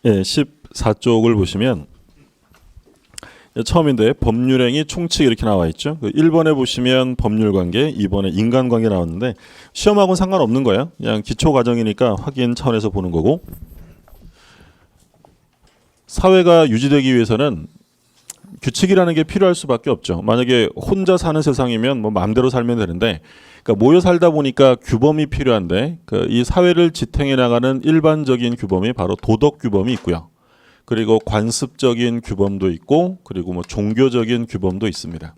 예, 14쪽을 보시면 처음인데 법률행위 총칙 이렇게 나와 있죠. 1번에 보시면 법률관계, 2번에 인간관계 나왔는데 시험하고는 상관없는 거예요. 그냥 기초과정이니까 확인 차원에서 보는 거고, 사회가 유지되기 위해서는 규칙이라는 게 필요할 수밖에 없죠. 만약에 혼자 사는 세상이면 뭐 마음대로 살면 되는데, 그러니까 모여 살다 보니까 규범이 필요한데, 이 사회를 지탱해 나가는 일반적인 규범이 바로 도덕 규범이 있고요. 그리고 관습적인 규범도 있고, 그리고 뭐 종교적인 규범도 있습니다.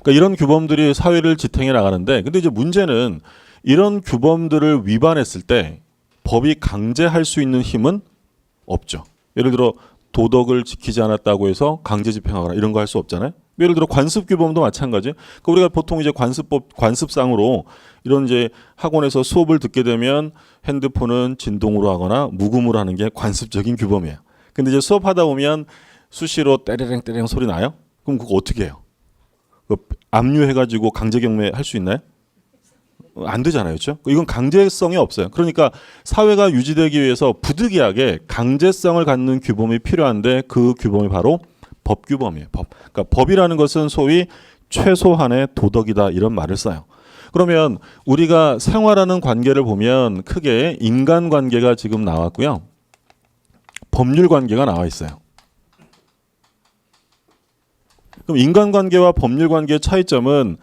그러니까 이런 규범들이 사회를 지탱해 나가는데, 근데 이제 문제는 이런 규범들을 위반했을 때 법이 강제할 수 있는 힘은 없죠. 예를 들어 도덕을 지키지 않았다고 해서 강제 집행하거나 이런 거 할 수 없잖아요. 예를 들어 관습 규범도 마찬가지. 그러니까 우리가 보통 이제 관습상으로 이런 이제 학원에서 수업을 듣게 되면 핸드폰은 진동으로 하거나 무음으로 하는 게 관습적인 규범이에요. 근데 이제 수업하다 보면 수시로 때레랭 때레랭 소리 나요? 그럼 그거 어떻게 해요? 압류해가지고 강제 경매 할 수 있나요? 안 되잖아요, 그렇죠? 이건 강제성이 없어요. 그러니까 사회가 유지되기 위해서 부득이하게 강제성을 갖는 규범이 필요한데, 그 규범이 바로 법 규범이에요. 법. 그러니까 법이라는 것은 소위 최소한의 도덕이다, 이런 말을 써요. 그러면 우리가 생활하는 관계를 보면 크게 인간관계가 지금 나왔고요, 법률관계가 나와 있어요. 그럼 인간관계와 법률관계의 차이점은,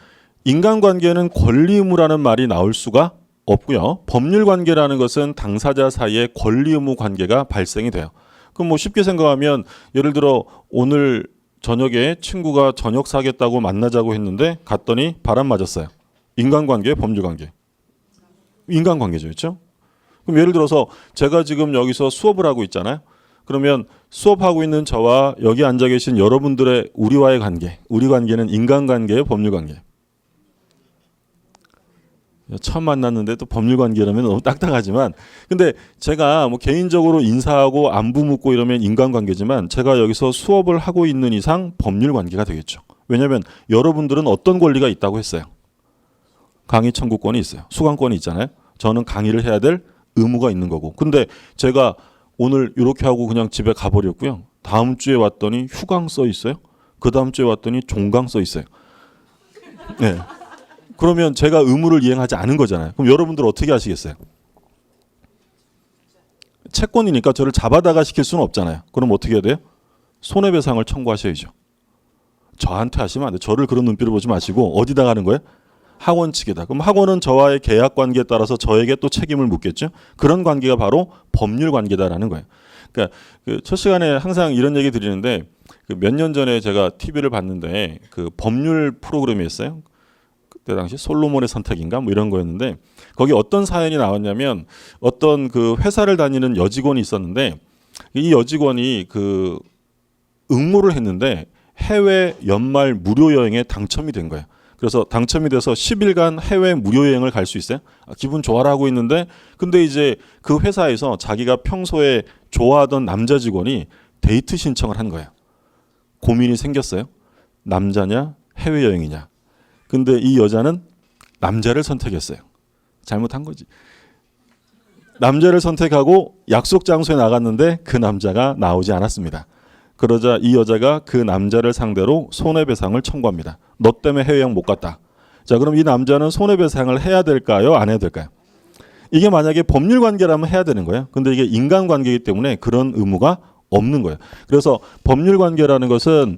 인간관계는 권리 의무라는 말이 나올 수가 없고요, 법률관계라는 것은 당사자 사이에 권리 의무 관계가 발생이 돼요. 그럼 뭐 쉽게 생각하면, 예를 들어 오늘 저녁에 친구가 저녁 사겠다고 만나자고 했는데 갔더니 바람 맞았어요. 인간관계, 법률관계? 인간관계죠, 그렇죠? 그럼 예를 들어서 제가 지금 여기서 수업을 하고 있잖아요. 그러면 수업하고 있는 저와 여기 앉아 계신 여러분들의 우리와의 관계, 우리 관계는 인간관계예요, 법률관계? 처음 만났는데 또 법률관계라면 너무 딱딱하지만, 근데 제가 뭐 개인적으로 인사하고 안부 묻고 이러면 인간관계지만, 제가 여기서 수업을 하고 있는 이상 법률관계가 되겠죠. 왜냐하면 여러분들은 어떤 권리가 있다고 했어요? 강의 청구권이 있어요. 수강권이 있잖아요. 저는 강의를 해야 될 의무가 있는 거고. 근데 제가 오늘 이렇게 하고 그냥 집에 가버렸고요, 다음 주에 왔더니 휴강 써 있어요. 그 다음 주에 왔더니 종강 써 있어요. 네. 그러면 제가 의무를 이행하지 않은 거잖아요. 그럼 여러분들 어떻게 하시겠어요? 채권이니까 저를 잡아다가 시킬 수는 없잖아요. 그럼 어떻게 해야 돼요? 손해배상을 청구하셔야죠. 저한테 하시면 안 돼요. 저를 그런 눈빛으로 보지 마시고 어디다 가는 거예요? 학원 측에다. 그럼 학원은 저와의 계약 관계에 따라서 저에게 또 책임을 묻겠죠. 그런 관계가 바로 법률 관계다라는 거예요. 그러니까 첫 시간에 항상 이런 얘기 드리는데, 몇 년 전에 제가 TV를 봤는데 법률 프로그램이었어요. 그때 당시 솔로몬의 선택인가 뭐 이런 거였는데, 거기 어떤 사연이 나왔냐면, 어떤 회사를 다니는 여직원이 있었는데, 이 여직원이 응모를 했는데 해외 연말 무료 여행에 당첨이 된 거예요. 그래서 당첨이 돼서 10일간 해외 무료 여행을 갈 수 있어요. 기분 좋아라 하고 있는데, 근데 이제 그 회사에서 자기가 평소에 좋아하던 남자 직원이 데이트 신청을 한 거예요. 고민이 생겼어요. 남자냐 해외여행이냐. 근데 이 여자는 남자를 선택했어요. 잘못한 거지. 남자를 선택하고 약속 장소에 나갔는데 그 남자가 나오지 않았습니다. 그러자 이 여자가 그 남자를 상대로 손해배상을 청구합니다. 너 때문에 해외여행 못 갔다. 자, 그럼 이 남자는 손해배상을 해야 될까요? 안 해야 될까요? 이게 만약에 법률관계라면 해야 되는 거예요. 근데 이게 인간관계이기 때문에 그런 의무가 없는 거예요. 그래서 법률관계라는 것은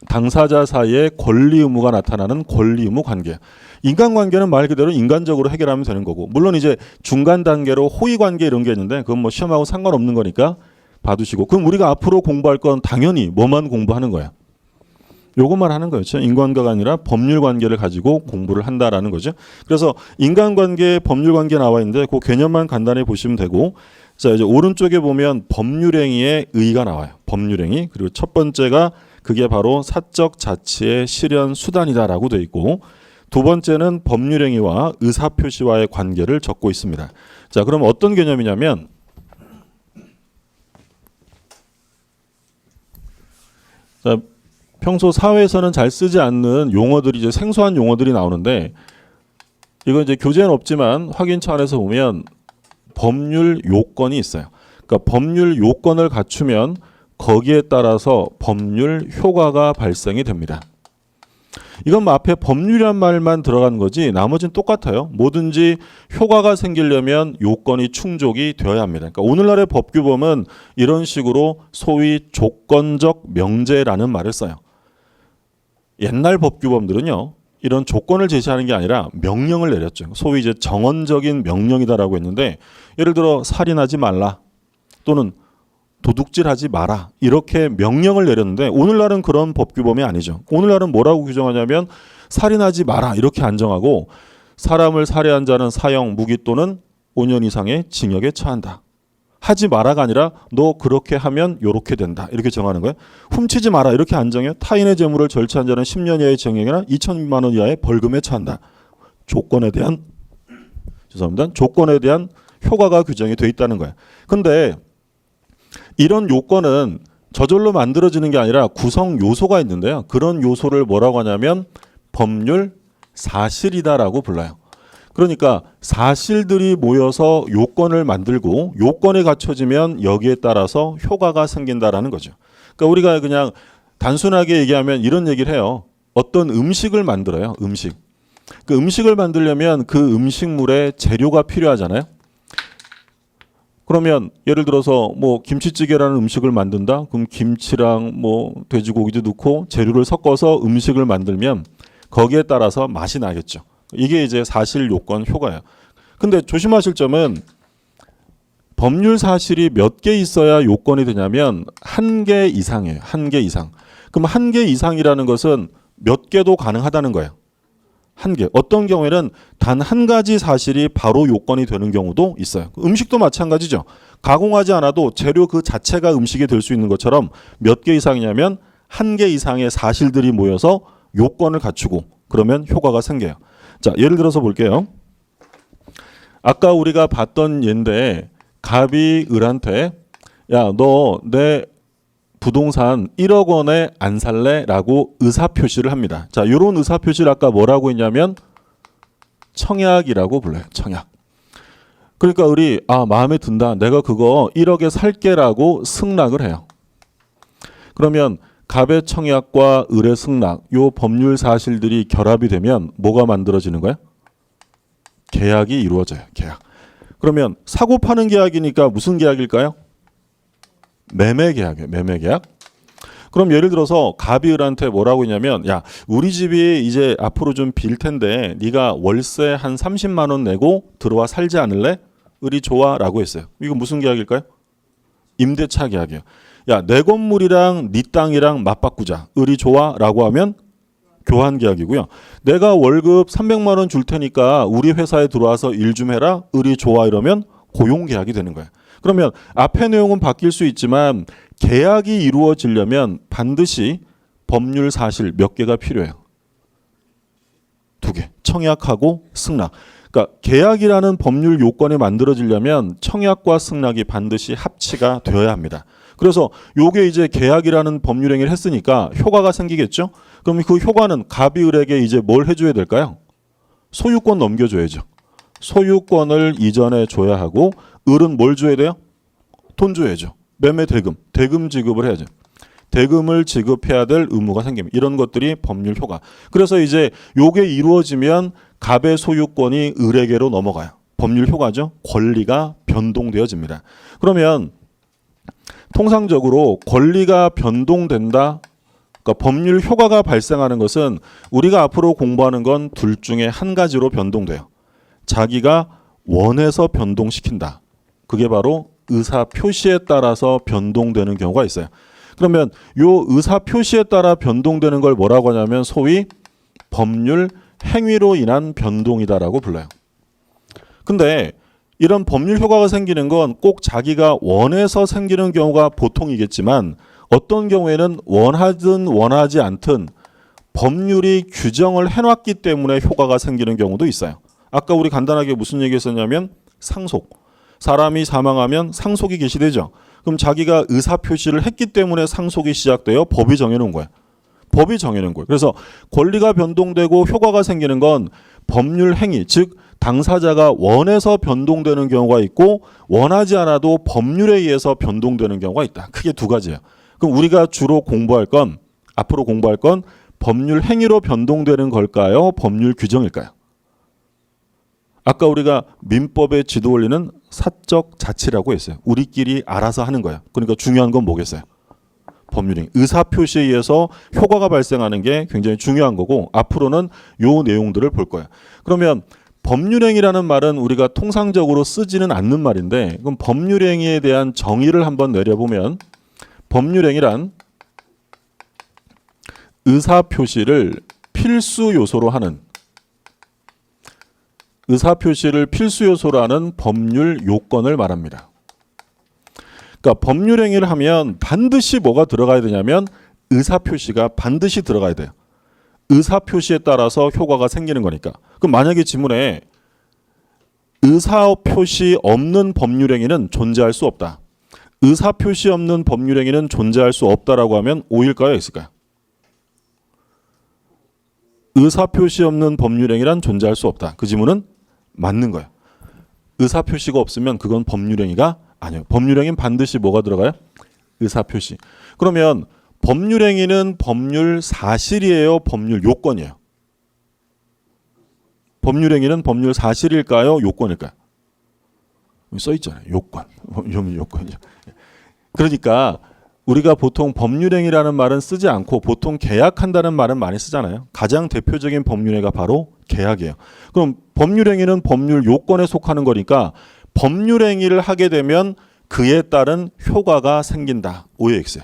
당사자 사이에 권리 의무가 나타나는 권리 의무 관계. 인간관계는 말 그대로 인간적으로 해결하면 되는 거고, 물론 이제 중간 단계로 호의 관계 이런 게 있는데 그건 뭐 시험하고 상관없는 거니까 봐두시고, 그럼 우리가 앞으로 공부할 건 당연히 뭐만 공부하는 거야? 요것만 하는 거였죠. 인간관계가 아니라 법률관계를 가지고 공부를 한다라는 거죠. 그래서 인간관계, 법률관계 나와 있는데 그 개념만 간단히 보시면 되고, 자, 이제 오른쪽에 보면 법률행위의 의의가 나와요. 법률행위. 그리고 첫 번째가 그게 바로 사적 자치의 실현 수단이다라고 되어 있고, 두 번째는 법률행위와 의사표시와의 관계를 적고 있습니다. 자, 그럼 어떤 개념이냐면, 자, 평소 사회에서는 잘 쓰지 않는 용어들이, 이제 생소한 용어들이 나오는데, 이건 이제 교재는 없지만 확인 차원에서 보면 법률 요건이 있어요. 그러니까 법률 요건을 갖추면 거기에 따라서 법률 효과가 발생이 됩니다. 이건 뭐 앞에 법률이란 말만 들어간 거지 나머지는 똑같아요. 뭐든지 효과가 생기려면 요건이 충족이 되어야 합니다. 그러니까 오늘날의 법규범은 이런 식으로 소위 조건적 명제라는 말을 써요. 옛날 법규범들은요. 이런 조건을 제시하는 게 아니라 명령을 내렸죠. 소위 이제 정언적인 명령이다라고 했는데 예를 들어 살인하지 말라 또는 도둑질하지 마라 이렇게 명령을 내렸는데 오늘날은 그런 법규범이 아니죠. 오늘날은 뭐라고 규정하냐면 살인하지 마라 이렇게 안정하고 사람을 살해한 자는 사형, 무기 또는 5년 이상의 징역에 처한다. 하지 마라가 아니라 너 그렇게 하면 요렇게 된다 이렇게 정하는 거예요. 훔치지 마라 이렇게 안정해요. 타인의 재물을 절취한 자는 10년 이하의 징역이나 2천만 원 이하의 벌금에 처한다. 조건에 대한 효과가 규정이 돼 있다는 거예요. 근데 이런 요건은 저절로 만들어지는 게 아니라 구성 요소가 있는데요. 그런 요소를 뭐라고 하냐면 법률 사실이다라고 불러요. 그러니까 사실들이 모여서 요건을 만들고 요건이 갖춰지면 여기에 따라서 효과가 생긴다라는 거죠. 그러니까 우리가 그냥 단순하게 얘기하면 이런 얘기를 해요. 어떤 음식을 만들어요. 음식. 그 음식을 만들려면 그 음식물에 재료가 필요하잖아요. 그러면 예를 들어서 뭐 김치찌개라는 음식을 만든다. 그럼 김치랑 뭐 돼지고기도 넣고 재료를 섞어서 음식을 만들면 거기에 따라서 맛이 나겠죠. 이게 이제 사실 요건 효과예요. 근데 조심하실 점은 법률 사실이 몇 개 있어야 요건이 되냐면 한 개 이상이에요. 한 개 이상. 그럼 한 개 이상이라는 것은 몇 개도 가능하다는 거예요. 한 개. 어떤 경우에는 단 한 가지 사실이 바로 요건이 되는 경우도 있어요. 음식도 마찬가지죠. 가공하지 않아도 재료 그 자체가 음식이 될 수 있는 것처럼 몇 개 이상이냐면 한 개 이상의 사실들이 모여서 요건을 갖추고 그러면 효과가 생겨요. 자, 예를 들어서 볼게요. 아까 우리가 봤던 예인데 갑이 을한테 야, 너 내 부동산 1억 원에 안 살래? 라고 의사표시를 합니다. 자, 이런 의사표시를 아까 뭐라고 했냐면 청약이라고 불러요. 청약. 그러니까 을이 마음에 든다. 내가 그거 1억에 살게라고 승낙을 해요. 그러면 갑의 청약과 을의 승낙, 요 법률 사실들이 결합이 되면 뭐가 만들어지는 거야? 계약이 이루어져요. 계약. 그러면 사고 파는 계약이니까 무슨 계약일까요? 매매 계약이에요. 매매 계약. 그럼 예를 들어서 갑이 을한테 뭐라고 했냐면 야, 우리 집이 이제 앞으로 좀 빌 텐데 네가 월세 한 30만 원 내고 들어와 살지 않을래? 을이 좋아라고 했어요. 이거 무슨 계약일까요? 임대차 계약이에요. 야, 내 건물이랑 네 땅이랑 맞바꾸자. 을이 좋아라고 하면 교환 계약이고요. 내가 월급 300만 원 줄 테니까 우리 회사에 들어와서 일 좀 해라. 을이 좋아 이러면 고용 계약이 되는 거예요. 그러면 앞의 내용은 바뀔 수 있지만 계약이 이루어지려면 반드시 법률 사실 몇 개가 필요해요. 2개. 청약하고 승낙. 그러니까 계약이라는 법률 요건이 만들어지려면 청약과 승낙이 반드시 합치가 되어야 합니다. 그래서 요게 이제 계약이라는 법률 행위를 했으니까 효과가 생기겠죠. 그럼 그 효과는 갑이 을에게 이제 뭘 해줘야 될까요? 소유권 넘겨줘야죠. 소유권을 이전해 줘야 하고 을은 뭘 줘야 돼요? 돈 줘야죠. 매매 대금, 대금 지급을 해야죠. 대금을 지급해야 될 의무가 생깁니다. 이런 것들이 법률 효과. 그래서 이제 요게 이루어지면 갑의 소유권이 을에게로 넘어가요. 법률 효과죠. 권리가 변동되어집니다. 그러면 통상적으로 권리가 변동된다. 그러니까 법률 효과가 발생하는 것은 우리가 앞으로 공부하는 건 둘 중에 한 가지로 변동돼요. 자기가 원해서 변동시킨다. 그게 바로 의사 표시에 따라서 변동되는 경우가 있어요. 그러면 요 의사 표시에 따라 변동되는 걸 뭐라고 하냐면 소위 법률 행위로 인한 변동이다라고 불러요. 근데 이런 법률 효과가 생기는 건 꼭 자기가 원해서 생기는 경우가 보통이겠지만 어떤 경우에는 원하든 원하지 않든 법률이 규정을 해놨기 때문에 효과가 생기는 경우도 있어요. 아까 우리 간단하게 무슨 얘기했었냐면 상속. 사람이 사망하면 상속이 개시되죠. 그럼 자기가 의사표시를 했기 때문에 상속이 시작되어 법이 정해놓은 거예요. 법이 정해놓은 거예요. 그래서 권리가 변동되고 효과가 생기는 건 법률 행위, 즉 당사자가 원해서 변동되는 경우가 있고 원하지 않아도 법률에 의해서 변동되는 경우가 있다. 크게 두 가지예요. 그럼 우리가 주로 공부할 건 앞으로 공부할 건 법률 행위로 변동되는 걸까요? 법률 규정일까요? 아까 우리가 민법의 지도 원리는 사적 자치라고 했어요. 우리끼리 알아서 하는 거예요. 그러니까 중요한 건 뭐겠어요? 법률행 의사표시에 의해서 효과가 발생하는 게 굉장히 중요한 거고 앞으로는 요 내용들을 볼 거예요. 그러면 법률행위라는 말은 우리가 통상적으로 쓰지는 않는 말인데 그럼 법률행위에 대한 정의를 한번 내려보면 법률행위란 의사표시를 필수 요소로 하는 법률 요건을 말합니다. 그러니까 법률행위를 하면 반드시 뭐가 들어가야 되냐면 의사표시가 반드시 들어가야 돼요. 의사표시에 따라서 효과가 생기는 거니까. 그럼 만약에 지문에 의사표시 없는 법률행위는 존재할 수 없다. 의사표시 없는 법률행위는 존재할 수 없다라고 하면 O일까요? X일까요? 의사표시 없는 법률행위란 존재할 수 없다. 그 지문은 맞는 거예요. 의사표시가 없으면 그건 법률행위가 아니에요. 법률행위는 반드시 뭐가 들어가요? 의사표시. 그러면 법률행위는 법률 사실이에요? 법률 요건이에요? 법률행위는 법률 사실일까요? 요건일까요? 써 있잖아요. 요건. 요건이죠. 그러니까 우리가 보통 법률행위라는 말은 쓰지 않고 보통 계약한다는 말은 많이 쓰잖아요. 가장 대표적인 법률행위가 바로 계약이에요. 그럼 법률행위는 법률 요건에 속하는 거니까 법률행위를 하게 되면 그에 따른 효과가 생긴다. OX.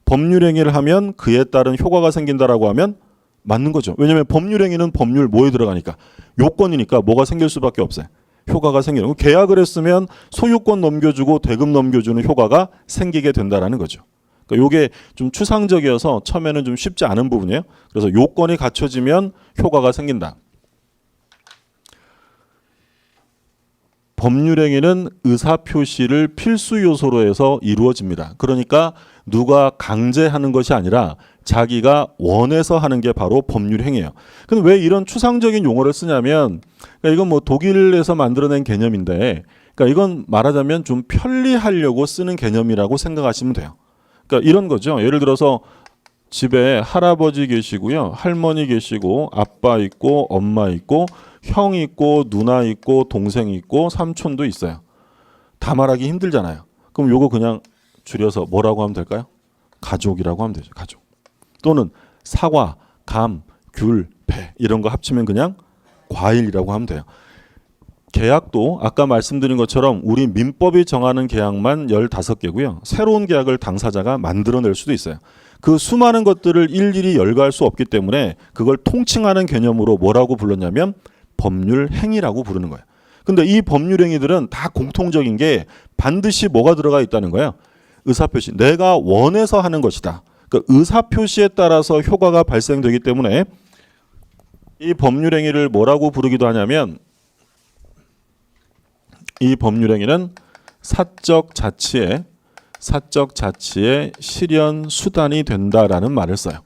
법률행위를 하면 그에 따른 효과가 생긴다라고 하면 맞는 거죠. 왜냐하면 법률행위는 법률 뭐에 들어가니까 요건이니까 뭐가 생길 수밖에 없어요. 효과가 생기는. 계약을 했으면 소유권 넘겨주고 대금 넘겨주는 효과가 생기게 된다라는 거죠. 그러니까 이게 좀 추상적이어서 처음에는 좀 쉽지 않은 부분이에요. 그래서 요건이 갖춰지면 효과가 생긴다. 법률행위는 의사표시를 필수 요소로 해서 이루어집니다. 그러니까 누가 강제하는 것이 아니라 자기가 원해서 하는 게 바로 법률행위예요. 근데 왜 이런 추상적인 용어를 쓰냐면 그러니까 이건 뭐 독일에서 만들어낸 개념인데 그러니까 이건 말하자면 좀 편리하려고 쓰는 개념이라고 생각하시면 돼요. 그러니까 이런 거죠. 예를 들어서 집에 할아버지 계시고요. 할머니 계시고 아빠 있고 엄마 있고 형 있고 누나 있고 동생 있고 삼촌도 있어요. 다 말하기 힘들잖아요. 그럼 요거 그냥 줄여서 뭐라고 하면 될까요? 가족이라고 하면 되죠. 가족. 또는 사과, 감, 귤, 배 이런 거 합치면 그냥 과일이라고 하면 돼요. 계약도 아까 말씀드린 것처럼 우리 민법이 정하는 계약만 15개고요. 새로운 계약을 당사자가 만들어낼 수도 있어요. 그 수많은 것들을 일일이 열거할 수 없기 때문에 그걸 통칭하는 개념으로 뭐라고 불렀냐면 법률 행위라고 부르는 거예요. 근데 이 법률 행위들은 다 공통적인 게 반드시 뭐가 들어가 있다는 거예요. 의사표시. 내가 원해서 하는 것이다. 그러니까 의사표시에 따라서 효과가 발생되기 때문에 이 법률 행위를 뭐라고 부르기도 하냐면 이 법률 행위는 사적 자치의 실현 수단이 된다라는 말을 써요.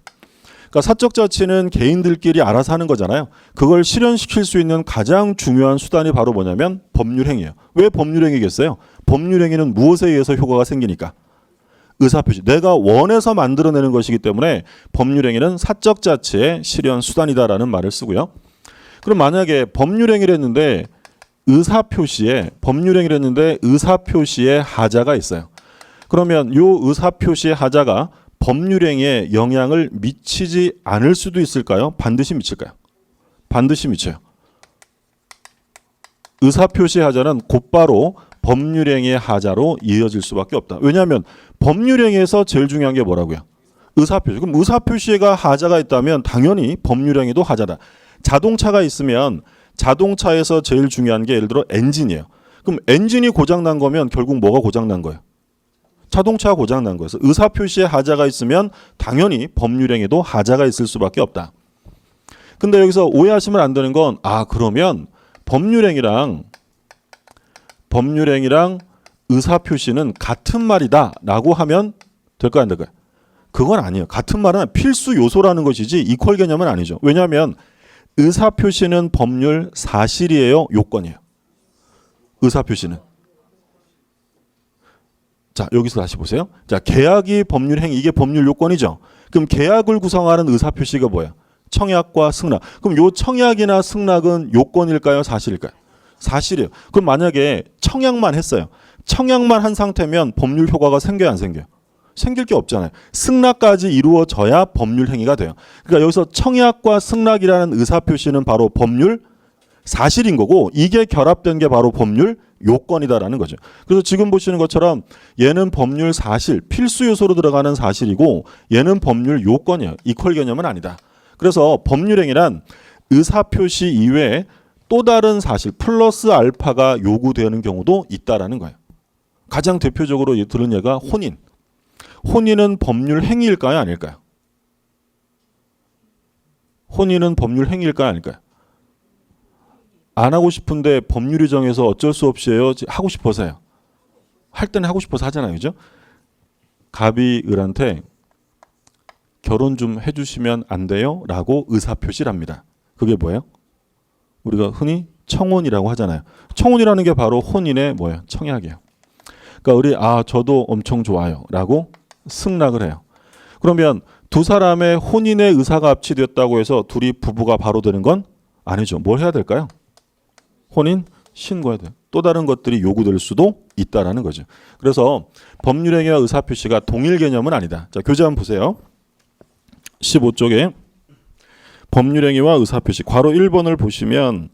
그러니까 사적 자치는 개인들끼리 알아서 하는 거잖아요. 그걸 실현시킬 수 있는 가장 중요한 수단이 바로 뭐냐면 법률 행위예요. 왜 법률 행위겠어요? 법률 행위는 무엇에 의해서 효과가 생기니까? 의사표시. 내가 원해서 만들어내는 것이기 때문에 법률 행위는 사적 자치의 실현 수단이다라는 말을 쓰고요. 그럼 만약에 법률 행위를 했는데 의사표시에 하자가 있어요. 그러면 요 의사표시의 하자가 법률행위에 영향을 미치지 않을 수도 있을까요? 반드시 미칠까요? 반드시 미쳐요. 의사표시의 하자는 곧바로 법률행위의 하자로 이어질 수밖에 없다. 왜냐하면 법률행위에서 제일 중요한 게 뭐라고요? 의사표시. 그럼 의사표시가 하자가 있다면 당연히 법률행위도 하자다. 자동차가 있으면 자동차에서 제일 중요한 게 예를 들어 엔진이에요. 그럼 엔진이 고장난 거면 결국 뭐가 고장난 거예요? 자동차가 고장난 거예요. 의사표시에 하자가 있으면 당연히 법률행위도 하자가 있을 수밖에 없다. 근데 여기서 오해하시면 안 되는 건 그러면 법률행위랑 의사표시는 같은 말이다 라고 하면 될까요? 안 될까요? 그건 아니에요. 같은 말은 필수 요소라는 것이지 이퀄 개념은 아니죠. 왜냐하면 의사표시는 법률 사실이에요, 요건이에요? 의사표시는. 자, 여기서 다시 보세요. 자, 계약이 법률 행위, 이게 법률 요건이죠. 그럼 계약을 구성하는 의사표시가 뭐야? 청약과 승낙. 그럼 요 청약이나 승낙은 요건일까요, 사실일까요? 사실이에요. 그럼 만약에 청약만 했어요. 청약만 한 상태면 법률 효과가 생겨요, 안 생겨요? 생길 게 없잖아요. 승낙까지 이루어져야 법률 행위가 돼요. 그러니까 여기서 청약과 승낙이라는 의사표시는 바로 법률 사실인 거고, 이게 결합된 게 바로 법률 요건이다라는 거죠. 그래서 지금 보시는 것처럼 얘는 법률 사실, 필수 요소로 들어가는 사실이고, 얘는 법률 요건이에요. 이퀄 개념은 아니다. 그래서 법률행위란 의사표시 이외에 또 다른 사실 플러스 알파가 요구되는 경우도 있다라는 거예요. 가장 대표적으로 들은 예가 혼인. 혼인은 법률 행위일까요, 아닐까요? 혼인은 법률 행위일까요, 아닐까요? 안 하고 싶은데 법률이 정해서 어쩔 수 없이 해요. 하고 싶어서요. 할 때는 하고 싶어서 하잖아요, 그죠? 갑이 을한테 결혼 좀 해주시면 안 돼요? 라고 의사표시를 합니다. 그게 뭐예요? 우리가 흔히 청혼이라고 하잖아요. 청혼이라는 게 바로 혼인의 뭐예요? 청약이에요. 그러니까 우리 저도 엄청 좋아요 라고 승낙을 해요. 그러면 두 사람의 혼인의 의사가 합치되었다고 해서 둘이 부부가 바로 되는 건 아니죠. 뭘 해야 될까요? 혼인 신고해야 돼요. 또 다른 것들이 요구될 수도 있다라는 거죠. 그래서 법률행위와 의사표시가 동일 개념은 아니다. 자, 교재 한번 보세요. 15쪽에 법률행위와 의사표시 괄호 1번을 보시면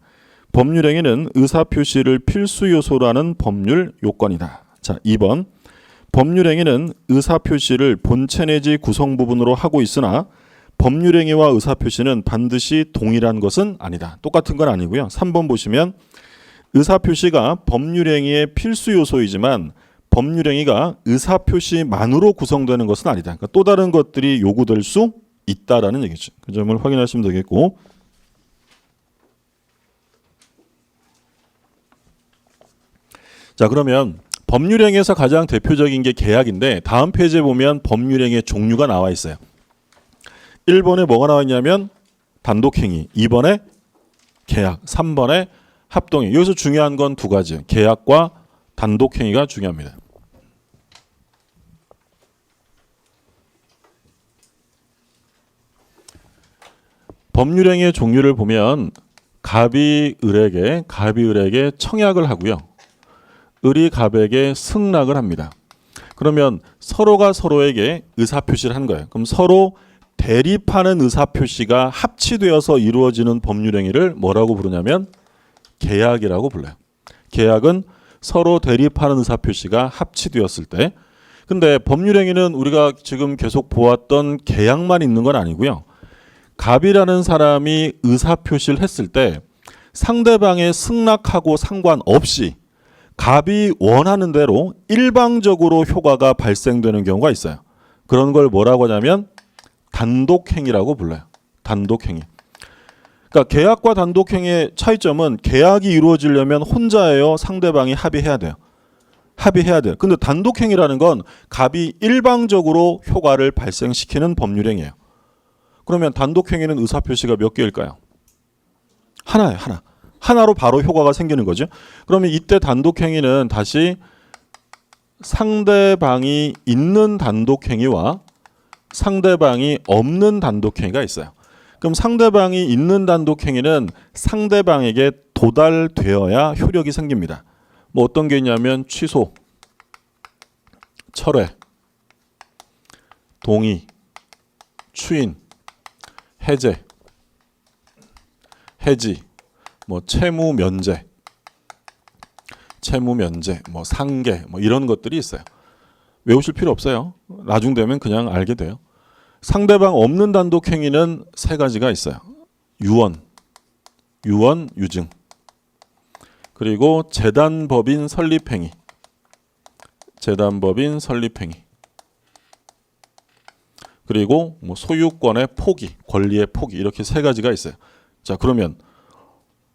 법률행위는 의사표시를 필수 요소로 하는 법률 요건이다. 자, 2번 법률행위는 의사표시를 본체 내지 구성 부분으로 하고 있으나 법률행위와 의사표시는 반드시 동일한 것은 아니다. 똑같은 건 아니고요. 3번 보시면 의사표시가 법률행위의 필수 요소이지만 법률행위가 의사표시만으로 구성되는 것은 아니다. 그러니까 또 다른 것들이 요구될 수 있다라는 얘기죠. 그 점을 확인하시면 되겠고, 자, 그러면 법률행위에서 가장 대표적인 게 계약인데 다음 페이지에 보면 법률행위의 종류가 나와 있어요. 1번에 뭐가 나와 있냐면 단독행위, 2번에 계약, 3번에 합동행위. 여기서 중요한 건 두 가지, 계약과 단독행위가 중요합니다. 법률행위의 종류를 보면 갑이 을에게 청약을 하고요. 을이 갑에게 승낙을 합니다. 그러면 서로가 서로에게 의사표시를 한 거예요. 그럼 서로 대립하는 의사표시가 합치되어서 이루어지는 법률행위를 뭐라고 부르냐면 계약이라고 불러요. 계약은 서로 대립하는 의사표시가 합치되었을 때. 근데 법률행위는 우리가 지금 계속 보았던 계약만 있는 건 아니고요. 갑이라는 사람이 의사표시를 했을 때 상대방의 승낙하고 상관없이 갑이 원하는 대로 일방적으로 효과가 발생되는 경우가 있어요. 그런 걸 뭐라고 하냐면 단독행위라고 불러요. 단독행위. 그러니까 계약과 단독행위의 차이점은 계약이 이루어지려면 혼자예요, 상대방이 합의해야 돼요. 합의해야 돼요. 근데 단독행위라는 건 갑이 일방적으로 효과를 발생시키는 법률행위예요. 그러면 단독행위는 의사표시가 몇 개일까요? 하나예요, 하나. 하나로 바로 효과가 생기는 거죠. 그러면 이때 단독행위는 다시 상대방이 있는 단독행위와 상대방이 없는 단독행위가 있어요. 그럼 상대방이 있는 단독행위는 상대방에게 도달되어야 효력이 생깁니다. 뭐 어떤 게 있냐면 취소, 철회, 동의, 추인, 해제, 해지, 뭐 채무 면제, 뭐 상계, 뭐 이런 것들이 있어요. 외우실 필요 없어요. 나중 되면 그냥 알게 돼요. 상대방 없는 단독행위는 세 가지가 있어요. 유언, 유증, 그리고 재단법인 설립행위, 그리고 뭐 소유권의 포기, 권리의 포기, 이렇게 세 가지가 있어요. 자, 그러면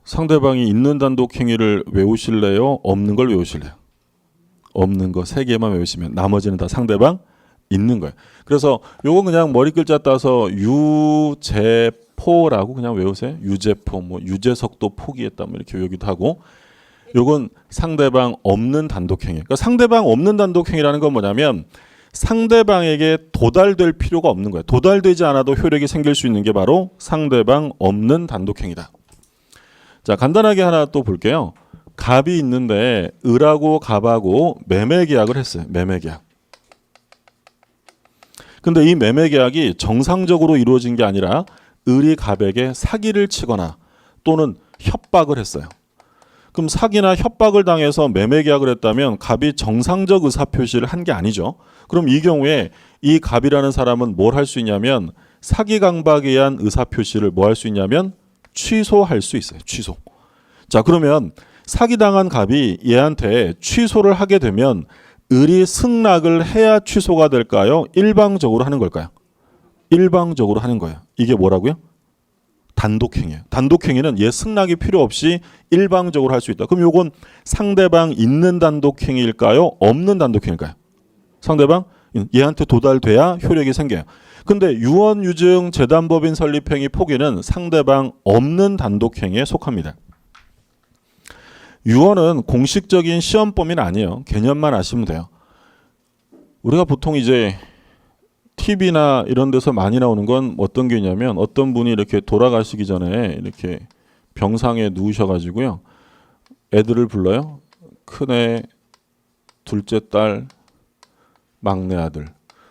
상대방이 있는 단독행위를 외우실래요? 없는 걸 외우실래요? 없는 거 세 개만 외우시면 나머지는 다 상대방 있는 거예요. 그래서 요거 그냥 머리 글자 따서 유재포 유제포라고 그냥 외우세요. 유제포, 뭐 유재석도 포기했다, 뭐 이렇게 외우기도 하고. 요건 상대방 없는 단독행위. 그러니까 상대방 없는 단독행위라는 건 뭐냐면 상대방에게 도달될 필요가 없는 거예요. 도달되지 않아도 효력이 생길 수 있는 게 바로 상대방 없는 단독행위다. 자, 간단하게 하나 또 볼게요. 갑이 있는데 을하고 갑하고 매매 계약을 했어요. 매매 계약. 근데 이 매매 계약이 정상적으로 이루어진 게 아니라 을이 갑에게 사기를 치거나 또는 협박을 했어요. 그럼 사기나 협박을 당해서 매매 계약을 했다면 갑이 정상적 의사 표시를 한 게 아니죠. 그럼 이 경우에 이 갑이라는 사람은 뭘 할 수 있냐면 사기 강박에 의한 의사 표시를 뭐 할 수 있냐면 취소할 수 있어요. 취소. 자, 그러면 사기당한 갑이 얘한테 취소를 하게 되면 을이 승낙을 해야 취소가 될까요? 일방적으로 하는 걸까요? 일방적으로 하는 거예요. 이게 뭐라고요? 단독행위예요. 단독행위는 얘 승낙이 필요 없이 일방적으로 할 수 있다. 그럼 요건 상대방 있는 단독행위일까요? 없는 단독행위일까요? 상대방 얘한테 도달돼야 효력이 생겨요. 근데 유언, 유증, 재단법인 설립행위 포기는 상대방 없는 단독행위에 속합니다. 유언은 공식적인 시험 범위는 아니에요. 개념만 아시면 돼요. 우리가 보통 이제 TV나 이런 데서 많이 나오는 건 어떤 게 있냐면 어떤 분이 이렇게 돌아가시기 전에 이렇게 병상에 누우셔가지고요. 애들을 불러요. 큰애, 둘째 딸, 막내 아들.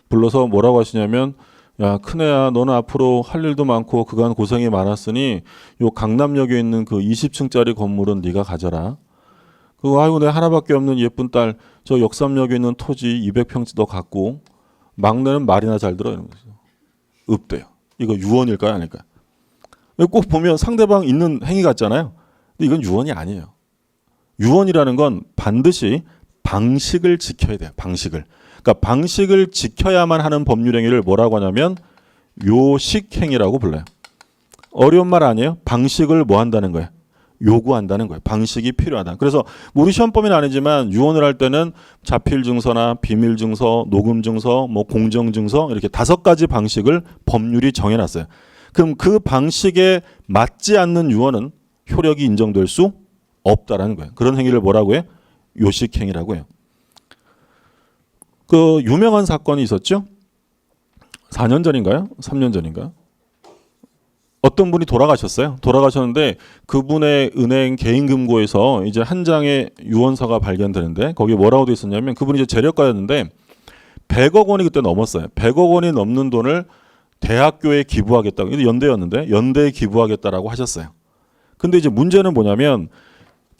불러서 뭐라고 하시냐면 야, 큰애야, 너는 앞으로 할 일도 많고 그간 고생이 많았으니 요 강남역에 있는 그 20층짜리 건물은 네가 가져라. 그거 아이고 내 하나밖에 없는 예쁜 딸 저 역삼역에 있는 토지 200평지 너 갖고 막내는 말이나 잘 들어 이러면서 읍대요. 이거 유언일까요, 아닐까요? 꼭 보면 상대방 있는 행위 같잖아요. 근데 이건 유언이 아니에요. 유언이라는 건 반드시 방식을 지켜야 돼요. 방식을. 그러니까 방식을 지켜야만 하는 법률 행위를 뭐라고 하냐면 요식행위라고 불러요. 어려운 말 아니에요? 방식을 뭐 한다는 거예요? 요구한다는 거예요. 방식이 필요하다. 그래서 우리 시험범위는 아니지만 유언을 할 때는 자필 증서나 비밀 증서, 녹음 증서, 뭐 공정 증서 이렇게 5가지 방식을 법률이 정해놨어요. 그럼 그 방식에 맞지 않는 유언은 효력이 인정될 수 없다라는 거예요. 그런 행위를 뭐라고 해요? 요식행위라고 해요. 그 유명한 사건이 있었죠. 4년 전인가요? 3년 전인가요? 어떤 분이 돌아가셨어요. 돌아가셨는데 그분의 은행 개인금고에서 이제 한 장의 유언서가 발견되는데 거기에 뭐라고 돼 있었냐면 그분이 이제 재력가였는데 100억 원이 그때 넘었어요. 100억 원이 넘는 돈을 대학교에 기부하겠다고. 이게 연대였는데 연대에 기부하겠다라고 하셨어요. 근데 이제 문제는 뭐냐면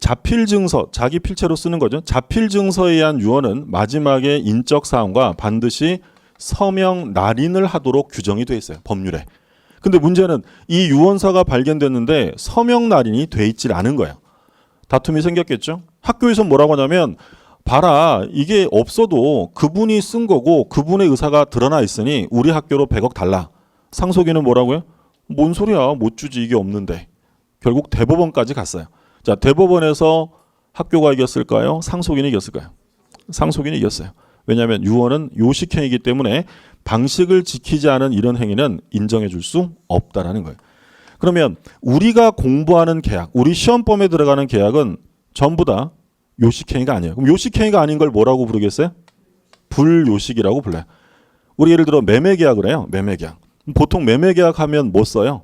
자필 증서, 자기 필체로 쓰는 거죠. 자필 증서에 의한 유언은 마지막에 인적 사항과 반드시 서명 날인을 하도록 규정이 돼 있어요. 법률에. 근데 문제는 이 유언서가 발견됐는데 서명 날인이 돼 있질 않은 거예요. 다툼이 생겼겠죠. 학교에서 뭐라고 하냐면 봐라, 이게 없어도 그분이 쓴 거고 그분의 의사가 드러나 있으니 우리 학교로 100억 달라. 상속인은 뭐라고요? 뭔 소리야, 못 주지, 이게 없는데. 결국 대법원까지 갔어요. 자, 대법원에서 학교가 이겼을까요? 상속인이 이겼을까요? 상속인이 이겼어요. 왜냐하면 유언은 요식행위이기 때문에 방식을 지키지 않은 이런 행위는 인정해 줄 수 없다라는 거예요. 그러면 우리가 공부하는 계약, 우리 시험범위에 들어가는 계약은 전부 다 요식행위가 아니에요. 그럼 요식행위가 아닌 걸 뭐라고 부르겠어요? 불요식이라고 불러요. 우리 예를 들어 매매계약을 해요. 매매계약. 보통 매매계약하면 뭐 써요?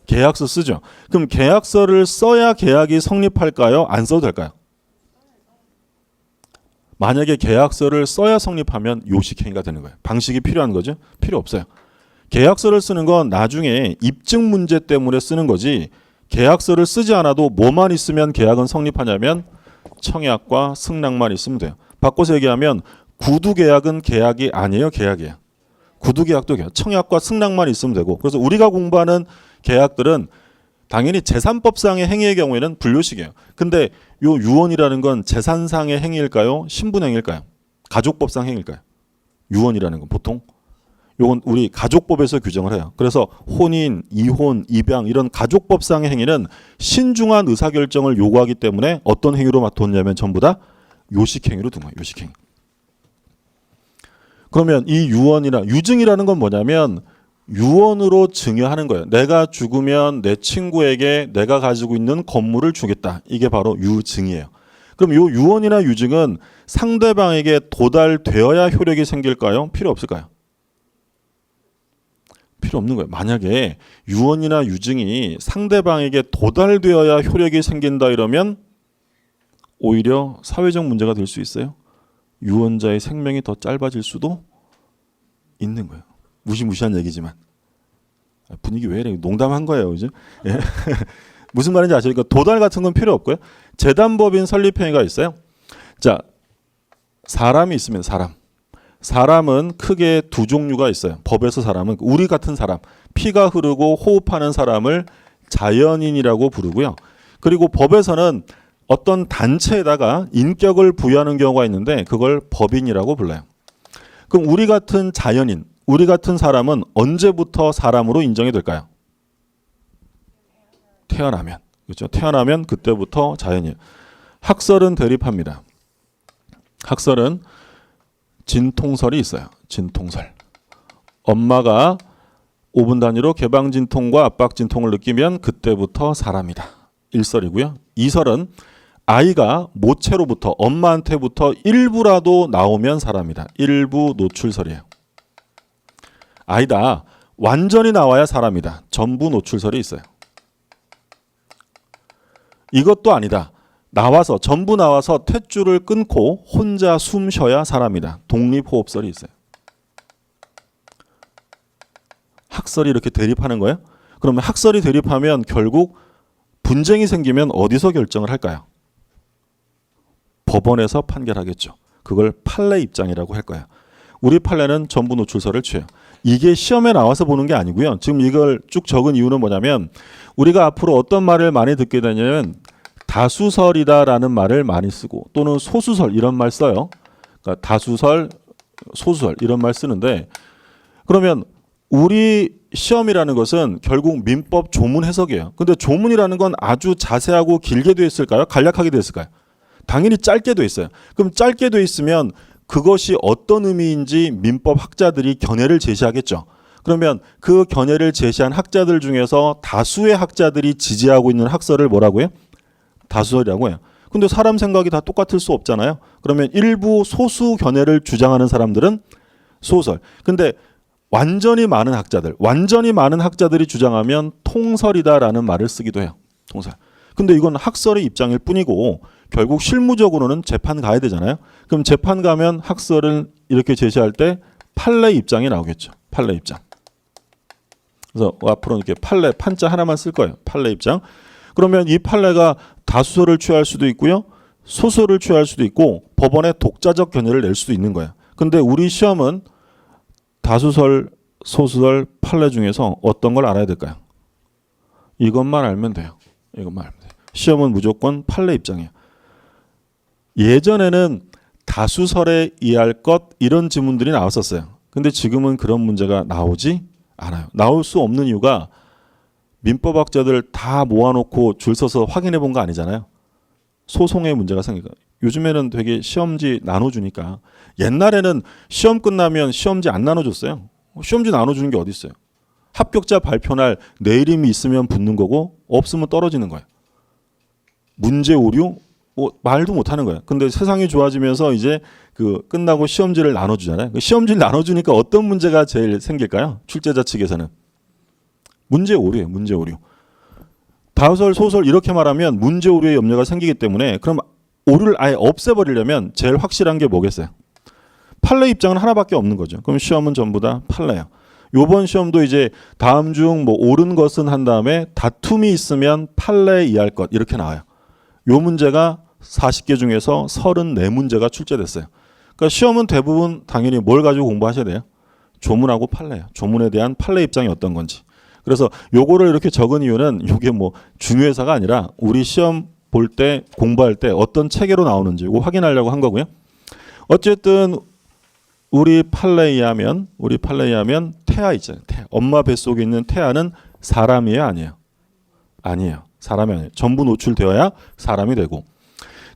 계약서 쓰죠. 그럼 계약서를 써야 계약이 성립할까요? 안 써도 될까요? 만약에 계약서를 써야 성립하면 요식행위가 되는 거예요. 방식이 필요한 거죠? 필요 없어요. 계약서를 쓰는 건 나중에 입증 문제 때문에 쓰는 거지 계약서를 쓰지 않아도 뭐만 있으면 계약은 성립하냐면 청약과 승낙만 있으면 돼요. 바꿔서 얘기하면 구두계약은 계약이 아니에요. 계약이에요. 구두계약도 계약. 청약과 승낙만 있으면 되고 그래서 우리가 공부하는 계약들은 당연히 재산법상의 행위의 경우에는 불요식이에요. 근데 요 유언이라는 건 재산상의 행위일까요? 신분행위일까요? 가족법상 행위일까요? 유언이라는 건 보통 요건 우리 가족법에서 규정을 해요. 그래서 혼인, 이혼, 입양 이런 가족법상의 행위는 신중한 의사결정을 요구하기 때문에 어떤 행위로 뒀냐면 전부 다 요식행위로 둔 거예요. 요식행위. 그러면 이 유언이나 유증이라는 건 뭐냐면 유언으로 증여하는 거예요. 내가 죽으면 내 친구에게 내가 가지고 있는 건물을 주겠다. 이게 바로 유증이에요. 그럼 이 유언이나 유증은 상대방에게 도달되어야 효력이 생길까요? 필요 없을까요? 필요 없는 거예요. 만약에 유언이나 유증이 상대방에게 도달되어야 효력이 생긴다 이러면 오히려 사회적 문제가 될 수 있어요. 유언자의 생명이 더 짧아질 수도 있는 거예요. 무시무시한 얘기지만 분위기 왜 이래? 농담한 거예요, 그죠? 예. 무슨 말인지 아시죠? 그러니까 도달 같은 건 필요 없고요. 재단법인 설립행위가 있어요. 자, 사람이 있으면 사람은 크게 두 종류가 있어요. 법에서 사람은 우리 같은 사람, 피가 흐르고 호흡하는 사람을 자연인이라고 부르고요. 그리고 법에서는 어떤 단체에다가 인격을 부여하는 경우가 있는데 그걸 법인이라고 불러요. 그럼 우리 같은 자연인, 우리 같은 사람은 언제부터 사람으로 인정이 될까요? 태어나면. 그렇죠? 태어나면 그때부터 자연이에요. 학설은 대립합니다. 학설은 진통설이 있어요. 진통설. 엄마가 5분 단위로 개방진통과 압박진통을 느끼면 그때부터 사람이다. 1설이고요. 2설은 아이가 모체로부터 엄마한테부터 일부라도 나오면 사람이다. 일부 노출설이에요. 아니다. 완전히 나와야 사람이다. 전부 노출설이 있어요. 이것도 아니다. 전부 나와서 탯줄을 끊고 혼자 숨 쉬어야 사람이다. 독립호흡설이 있어요. 학설이 이렇게 대립하는 거예요? 그러면 학설이 대립하면 결국 분쟁이 생기면 어디서 결정을 할까요? 법원에서 판결하겠죠. 그걸 판례 입장이라고 할 거예요. 우리 판례는 전부 노출설을 취해요. 이게 시험에 나와서 보는 게 아니고요. 지금 이걸 쭉 적은 이유는 뭐냐면 우리가 앞으로 어떤 말을 많이 듣게 되냐면 다수설이다라는 말을 많이 쓰고 또는 소수설 이런 말 써요. 그러니까 다수설, 소수설 이런 말 쓰는데 그러면 우리 시험이라는 것은 결국 민법 조문 해석이에요. 근데 조문이라는 건 아주 자세하고 길게 되어 있을까요? 간략하게 되어 있을까요? 당연히 짧게 되어 있어요. 그럼 짧게 되어 있으면 그것이 어떤 의미인지 민법 학자들이 견해를 제시하겠죠. 그러면 그 견해를 제시한 학자들 중에서 다수의 학자들이 지지하고 있는 학설을 뭐라고 해요? 다수설이라고 해요. 근데 사람 생각이 다 똑같을 수 없잖아요. 그러면 일부 소수 견해를 주장하는 사람들은 소설. 근데 완전히 많은 학자들이 주장하면 통설이다라는 말을 쓰기도 해요. 통설. 근데 이건 학설의 입장일 뿐이고 결국 실무적으로는 재판 가야 되잖아요. 그럼 재판 가면 학설을 이렇게 제시할 때 판례 입장이 나오겠죠. 판례 입장. 그래서 앞으로 이렇게 판례 판자 하나만 쓸 거예요. 판례 입장. 그러면 이 판례가 다수설을 취할 수도 있고요. 소설을 취할 수도 있고 법원의 독자적 견해를 낼 수도 있는 거예요. 근데 우리 시험은 다수설, 소수설, 판례 중에서 어떤 걸 알아야 될까요? 이것만 알면 돼요. 이것만 알면 돼요. 시험은 무조건 판례 입장이에요. 예전에는 다수설에 의할 것 이런 지문들이 나왔었어요. 근데 지금은 그런 문제가 나오지 않아요. 나올 수 없는 이유가 민법학자들 다 모아놓고 줄 서서 확인해 본 거 아니잖아요. 소송의 문제가 생기니까. 요즘에는 되게 시험지 나눠주니까. 옛날에는 시험 끝나면 시험지 안 나눠줬어요. 시험지 나눠주는 게 어디 있어요. 합격자 발표날 내 이름이 있으면 붙는 거고 없으면 떨어지는 거예요. 문제 오류? 말도 못하는 거예요. 근데 세상이 좋아지면서 이제 그 끝나고 시험지를 나눠주잖아요. 시험지를 나눠주니까 어떤 문제가 제일 생길까요? 출제자 측에서는 문제 오류예요. 문제 오류. 다수설, 소설 이렇게 말하면 문제 오류의 염려가 생기기 때문에 그럼 오류를 아예 없애버리려면 제일 확실한 게 뭐겠어요? 판례 입장은 하나밖에 없는 거죠. 그럼 시험은 전부 다 판례예요. 요번 시험도 이제 다음 중 뭐 옳은 것은 한 다음에 다툼이 있으면 판례에 의할 것 이렇게 나와요. 요 문제가 40개 중에서 34문제가 출제됐어요. 그러니까 시험은 대부분 당연히 뭘 가지고 공부하셔야 돼요? 조문하고 판례예요. 조문에 대한 판례 입장이 어떤 건지. 그래서 요거를 이렇게 적은 이유는 요게 뭐 중요해서가 아니라 우리 시험 볼 때 공부할 때 어떤 체계로 나오는지 이거 확인하려고 한 거고요. 어쨌든 우리 판례에 의하면 태아 있잖아요. 태아. 엄마 뱃속에 있는 태아는 사람이에요, 아니에요? 아니에요. 사람이 아니에요. 전부 노출되어야 사람이 되고.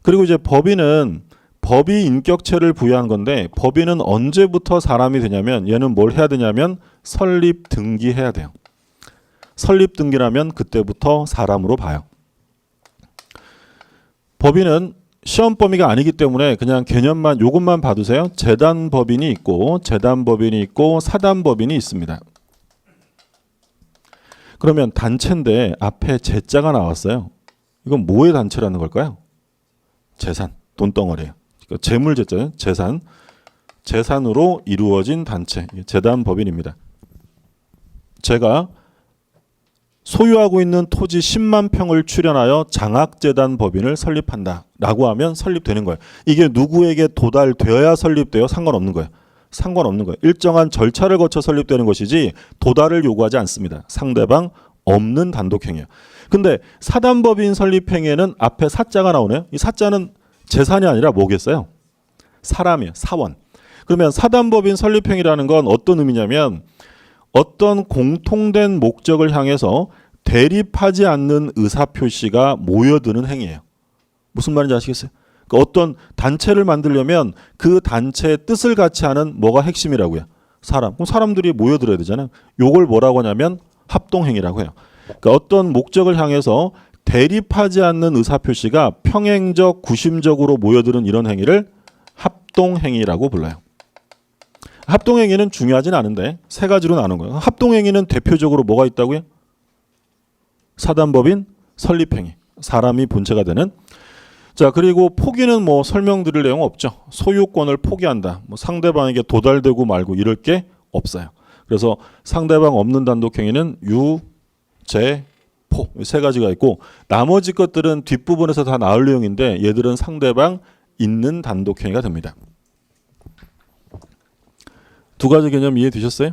그리고 이제 법인은 법이 인격체를 부여한 건데 법인은 언제부터 사람이 되냐면 얘는 뭘 해야 되냐면 설립 등기해야 돼요. 설립 등기라면 그때부터 사람으로 봐요. 법인은 시험 범위가 아니기 때문에 그냥 개념만 요것만 봐두세요. 재단 법인이 있고 사단 법인이 있습니다. 그러면 단체인데 앞에 재자가 나왔어요. 이건 뭐의 단체라는 걸까요? 재산, 돈덩어리예요. 그러니까 재물재자는 재산, 재산으로 이루어진 단체, 재단 법인입니다. 제가 소유하고 있는 토지 10만 평을 출연하여 장학재단 법인을 설립한다 라고 하면 설립되는 거예요. 이게 누구에게 도달되어야 설립돼요? 상관없는 거예요. 상관없는 거예요. 일정한 절차를 거쳐 설립되는 것이지 도달을 요구하지 않습니다. 상대방 없는 단독행위예요. 근데 사단법인 설립행위에는 앞에 사자가 나오네요. 이 사자는 재산이 아니라 뭐겠어요? 사람이에요. 사원. 그러면 사단법인 설립행위라는 건 어떤 의미냐면 어떤 공통된 목적을 향해서 대립하지 않는 의사표시가 모여드는 행위예요. 무슨 말인지 아시겠어요? 그러니까 어떤 단체를 만들려면 그 단체의 뜻을 같이 하는 뭐가 핵심이라고요? 사람. 그럼 사람들이 모여들어야 되잖아요. 요걸 뭐라고 하냐면 합동행위라고 해요. 그러니까 어떤 목적을 향해서 대립하지 않는 의사표시가 평행적, 구심적으로 모여드는 이런 행위를 합동행위라고 불러요. 합동행위는 중요하진 않은데 세 가지로 나눈 거예요. 합동행위는 대표적으로 뭐가 있다고요? 사단법인 설립행위. 사람이 본체가 되는. 자, 그리고 포기는 뭐 설명드릴 내용 없죠. 소유권을 포기한다. 뭐 상대방에게 도달되고 말고 이럴 게 없어요. 그래서 상대방 없는 단독행위는 유, 재, 포. 세 가지가 있고 나머지 것들은 뒷부분에서 다 나올 내용인데 얘들은 상대방 있는 단독행위가 됩니다. 두 가지 개념 이해되셨어요?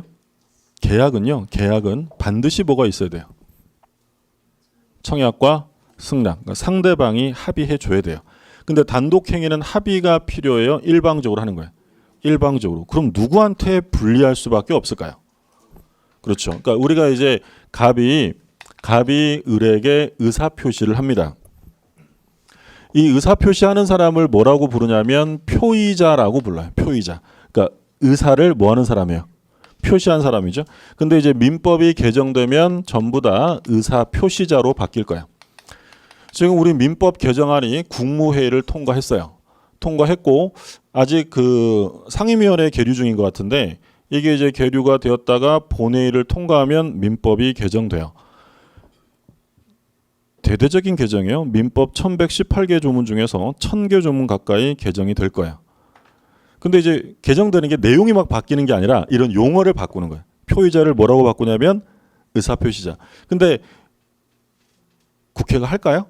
계약은요. 계약은 반드시 뭐가 있어야 돼요? 청약과 승낙. 그러니까 상대방이 합의해 줘야 돼요. 근데 단독행위는 합의가 필요해요? 일방적으로 하는 거예요? 일방적으로. 그럼 누구한테 불리할 수밖에 없을까요? 그렇죠. 그러니까 우리가 이제 갑이 을에게 의사표시를 합니다. 이 의사표시하는 사람을 뭐라고 부르냐면 표의자라고 불러요. 표의자. 그러니까 의사를 뭐 하는 사람이에요? 표시한 사람이죠. 근데 이제 민법이 개정되면 전부 다 의사 표시자로 바뀔 거예요. 지금 우리 민법 개정안이 국무회의를 통과했어요. 통과했고 아직 그 상임위원회 계류 중인 것 같은데 이게 이제 계류가 되었다가 본회의를 통과하면 민법이 개정돼요. 대대적인 개정이에요. 민법 1118개 조문 중에서 1000개 조문 가까이 개정이 될 거예요. 근데 이제 개정되는 게 내용이 막 바뀌는 게 아니라 이런 용어를 바꾸는 거예요. 표의자를 뭐라고 바꾸냐면 의사표시자. 근데 국회가 할까요?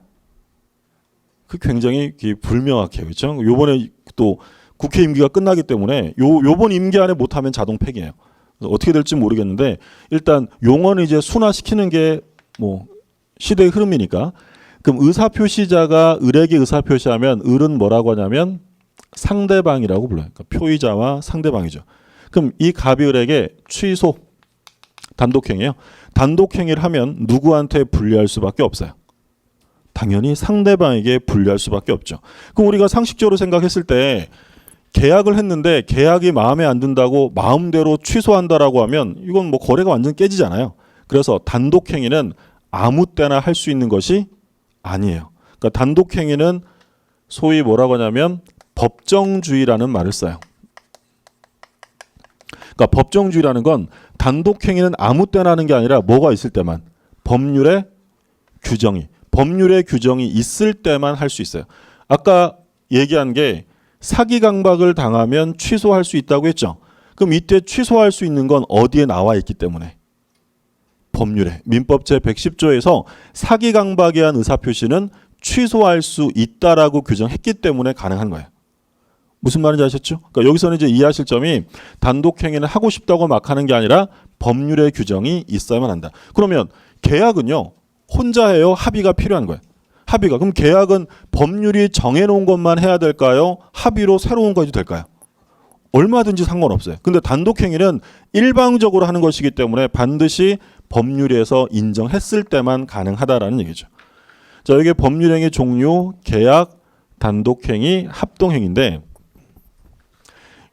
그 굉장히 불명확해요. 그렇죠? 요번에 또 국회 임기가 끝나기 때문에 요번 임기 안에 못하면 자동 폐기해요. 어떻게 될지 모르겠는데 일단 용어는 이제 순화시키는 게 뭐 시대의 흐름이니까. 그럼 의사표시자가 을에게 의사표시하면 을은 뭐라고 하냐면 상대방이라고 불러요. 그러니까 표의자와 상대방이죠. 그럼 이 갑이 을에게 취소 단독행위예요. 단독행위를 하면 누구한테 불리할 수밖에 없어요. 당연히 상대방에게 불리할 수밖에 없죠. 그럼 우리가 상식적으로 생각했을 때 계약을 했는데 계약이 마음에 안 든다고 마음대로 취소한다라고 하면 이건 뭐 거래가 완전 깨지잖아요. 그래서 단독행위는 아무 때나 할 수 있는 것이 아니에요. 그러니까 단독행위는 소위 뭐라고 하냐면 법정주의라는 말을 써요. 그러니까 법정주의라는 건 단독행위는 아무 때나 하는 게 아니라 뭐가 있을 때만 법률의 규정이 있을 때만 할 수 있어요. 아까 얘기한 게 사기 강박을 당하면 취소할 수 있다고 했죠. 그럼 이때 취소할 수 있는 건 어디에 나와 있기 때문에? 법률에. 민법 제110조에서 사기 강박에 의한 의사표시는 취소할 수 있다라고 규정했기 때문에 가능한 거예요. 무슨 말인지 아셨죠? 그러니까 여기서는 이제 이해하실 점이 단독행위는 하고 싶다고 막 하는 게 아니라 법률의 규정이 있어야만 한다. 그러면 계약은요. 혼자 해요? 합의가 필요한 거예요. 합의가. 그럼 계약은 법률이 정해놓은 것만 해야 될까요? 합의로 새로운 거 해도 될까요? 얼마든지 상관없어요. 근데 단독행위는 일방적으로 하는 것이기 때문에 반드시 법률에서 인정했을 때만 가능하다라는 얘기죠. 자, 이게 법률행위 종류, 계약, 단독행위, 합동행위인데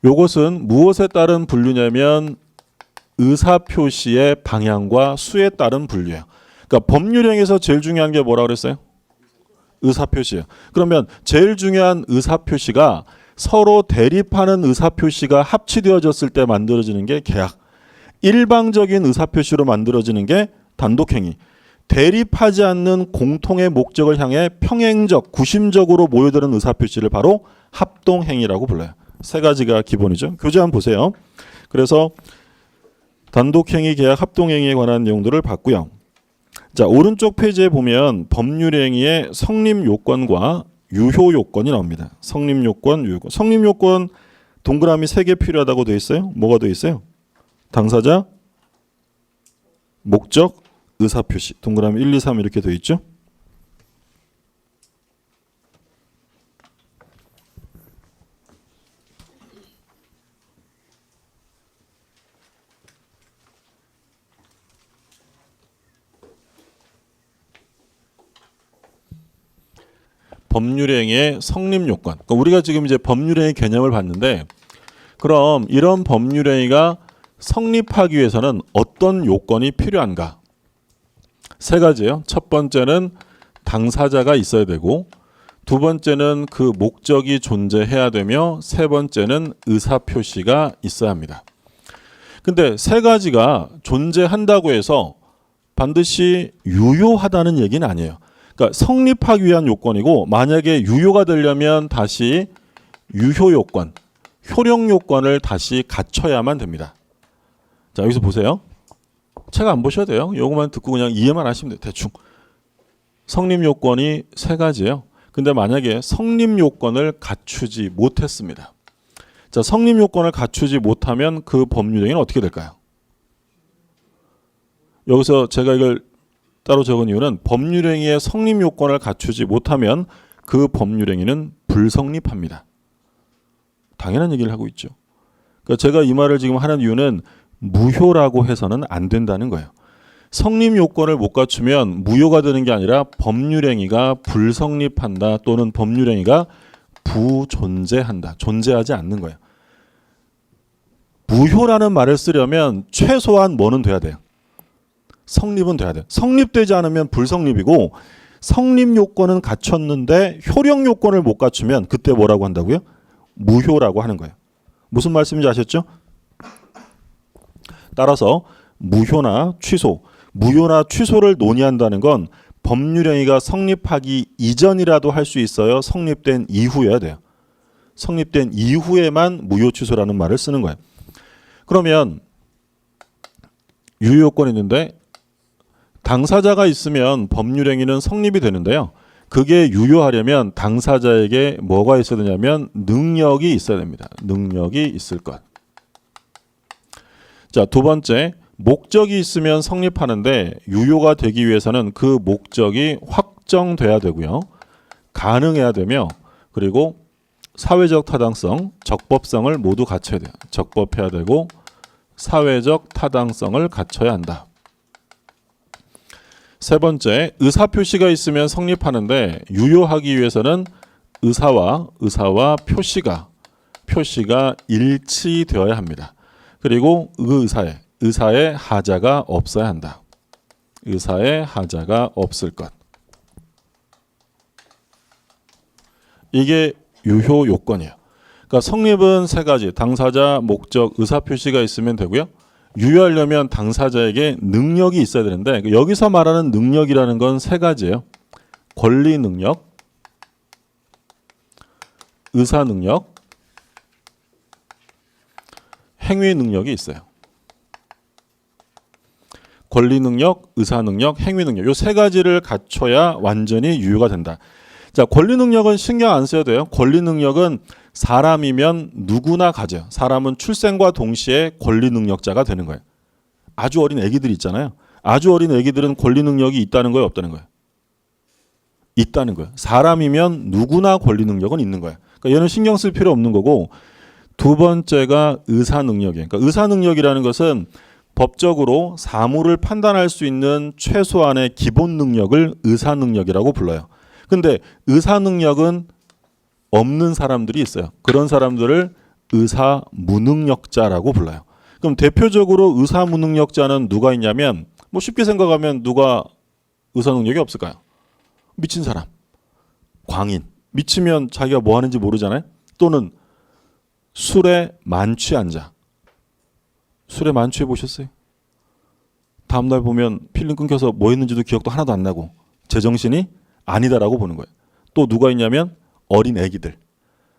이것은 무엇에 따른 분류냐면 의사 표시의 방향과 수에 따른 분류예요. 그러니까 법률행위에서 제일 중요한 게 뭐라고 그랬어요? 의사 표시예요. 그러면 제일 중요한 의사 표시가 서로 대립하는 의사 표시가 합치되어졌을 때 만들어지는 게 계약. 일방적인 의사 표시로 만들어지는 게 단독행위. 대립하지 않는 공통의 목적을 향해 평행적, 구심적으로 모여드는 의사 표시를 바로 합동행위라고 불러요. 세 가지가 기본이죠. 교재 한번 보세요. 그래서 단독행위, 계약, 합동행위에 관한 내용들을 봤고요. 자, 오른쪽 페이지에 보면 법률행위의 성립 요건과 유효 요건이 나옵니다. 성립 요건, 유효 요건. 성립 요건 동그라미 3개 필요하다고 되어 있어요. 뭐가 되어 있어요? 당사자, 목적, 의사표시. 동그라미 1, 2, 3 이렇게 되어 있죠. 법률행위의 성립 요건. 그러니까 우리가 지금 이제 법률행위 개념을 봤는데, 그럼 이런 법률행위가 성립하기 위해서는 어떤 요건이 필요한가? 세 가지예요. 첫 번째는 당사자가 있어야 되고, 두 번째는 그 목적이 존재해야 되며, 세 번째는 의사표시가 있어야 합니다. 근데 세 가지가 존재한다고 해서 반드시 유효하다는 얘기는 아니에요. 그러니까 성립하기 위한 요건이고, 만약에 유효가 되려면 다시 유효 요건, 효력 요건을 다시 갖춰야만 됩니다. 자, 여기서 보세요. 책 안 보셔도 돼요. 요것만 듣고 그냥 이해만 하시면 돼요. 대충. 성립 요건이 세 가지예요. 근데 만약에 성립 요건을 갖추지 못했습니다. 자, 성립 요건을 갖추지 못하면 그 법률행위는 어떻게 될까요? 여기서 제가 이걸 따로 적은 이유는 법률행위의 성립 요건을 갖추지 못하면 그 법률행위는 불성립합니다. 당연한 얘기를 하고 있죠. 그러니까 제가 이 말을 지금 하는 이유는 무효라고 해서는 안 된다는 거예요. 성립 요건을 못 갖추면 무효가 되는 게 아니라 법률행위가 불성립한다, 또는 법률행위가 부존재한다, 존재하지 않는 거예요. 무효라는 말을 쓰려면 최소한 뭐는 돼야 돼요? 성립은 돼야 돼요. 성립되지 않으면 불성립이고, 성립 요건은 갖췄는데 효력 요건을 못 갖추면 그때 뭐라고 한다고요? 무효라고 하는 거예요. 무슨 말씀인지 아셨죠? 따라서 무효나 취소, 무효나 취소를 논의한다는 건 법률행위가 성립하기 이전이라도 할 수 있어요. 성립된 이후여야 돼요. 성립된 이후에만 무효 취소라는 말을 쓰는 거예요. 그러면 유효 요건이 있는데 당사자가 있으면 법률행위는 성립이 되는데요. 그게 유효하려면 당사자에게 뭐가 있어야 되냐면 능력이 있어야 됩니다. 능력이 있을 것. 자, 두 번째, 목적이 있으면 성립하는데 유효가 되기 위해서는 그 목적이 확정돼야 되고요. 가능해야 되며, 그리고 사회적 타당성, 적법성을 모두 갖춰야 돼요. 적법해야 되고 사회적 타당성을 갖춰야 한다. 세 번째, 의사표시가 있으면 성립하는데 유효하기 위해서는 의사와 표시가 일치되어야 합니다. 그리고 그 의사의 하자가 없어야 한다. 의사의 하자가 없을 것. 이게 유효 요건이에요. 그러니까 성립은 세 가지, 당사자, 목적, 의사표시가 있으면 되고요. 유효하려면 당사자에게 능력이 있어야 되는데, 여기서 말하는 능력이라는 건 세 가지예요. 권리 능력, 의사 능력, 행위 능력이 있어요. 권리 능력, 의사 능력, 행위 능력, 이 세 가지를 갖춰야 완전히 유효가 된다. 자, 권리 능력은 신경 안 써도 돼요. 권리 능력은 사람이면 누구나 가져요. 사람은 출생과 동시에 권리 능력자가 되는 거예요. 아주 어린 애기들 있잖아요. 아주 어린 애기들은 권리 능력이 있다는 거예요, 없다는 거예요? 있다는 거예요. 사람이면 누구나 권리 능력은 있는 거예요. 그러니까 얘는 신경 쓸 필요 없는 거고, 두 번째가 의사 능력이에요. 그러니까 의사 능력이라는 것은 법적으로 사물을 판단할 수 있는 최소한의 기본 능력을 의사 능력이라고 불러요. 근데 의사 능력은 없는 사람들이 있어요. 그런 사람들을 의사 무능력자라고 불러요. 그럼 대표적으로 의사 무능력자는 누가 있냐면 뭐 쉽게 생각하면 누가 의사 능력이 없을까요? 미친 사람, 광인. 미치면 자기가 뭐 하는지 모르잖아요. 또는 술에 만취한 자. 술에 만취해 보셨어요? 다음날 보면 필름 끊겨서 뭐 했는지도 기억도 하나도 안 나고 제정신이 아니다라고 보는 거예요. 또 누가 있냐면 어린 애기들.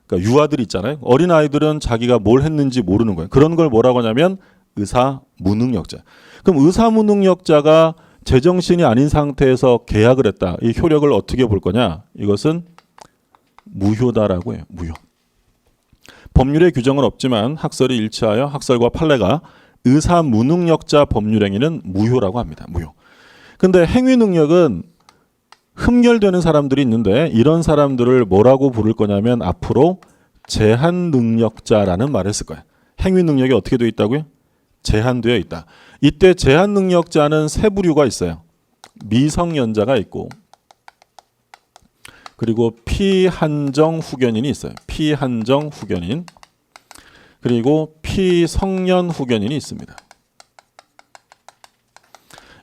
그러니까 유아들 있잖아요. 어린 아이들은 자기가 뭘 했는지 모르는 거예요. 그런 걸 뭐라고 하냐면 의사 무능력자. 그럼 의사 무능력자가 제정신이 아닌 상태에서 계약을 했다. 이 효력을 어떻게 볼 거냐? 이것은 무효다라고 해요. 무효. 법률에 규정은 없지만 학설이 일치하여 학설과 판례가 의사 무능력자 법률행위는 무효라고 합니다. 무효. 근데 행위 능력은 흠결되는 사람들이 있는데 이런 사람들을 뭐라고 부를 거냐면 앞으로 제한 능력자라는 말을 쓸 거예요. 행위 능력이 어떻게 되어 있다고요? 제한되어 있다. 이때 제한 능력자는 세 부류가 있어요. 미성년자가 있고 그리고 피한정 후견인이 있어요. 피한정 후견인 그리고 피성년 후견인이 있습니다.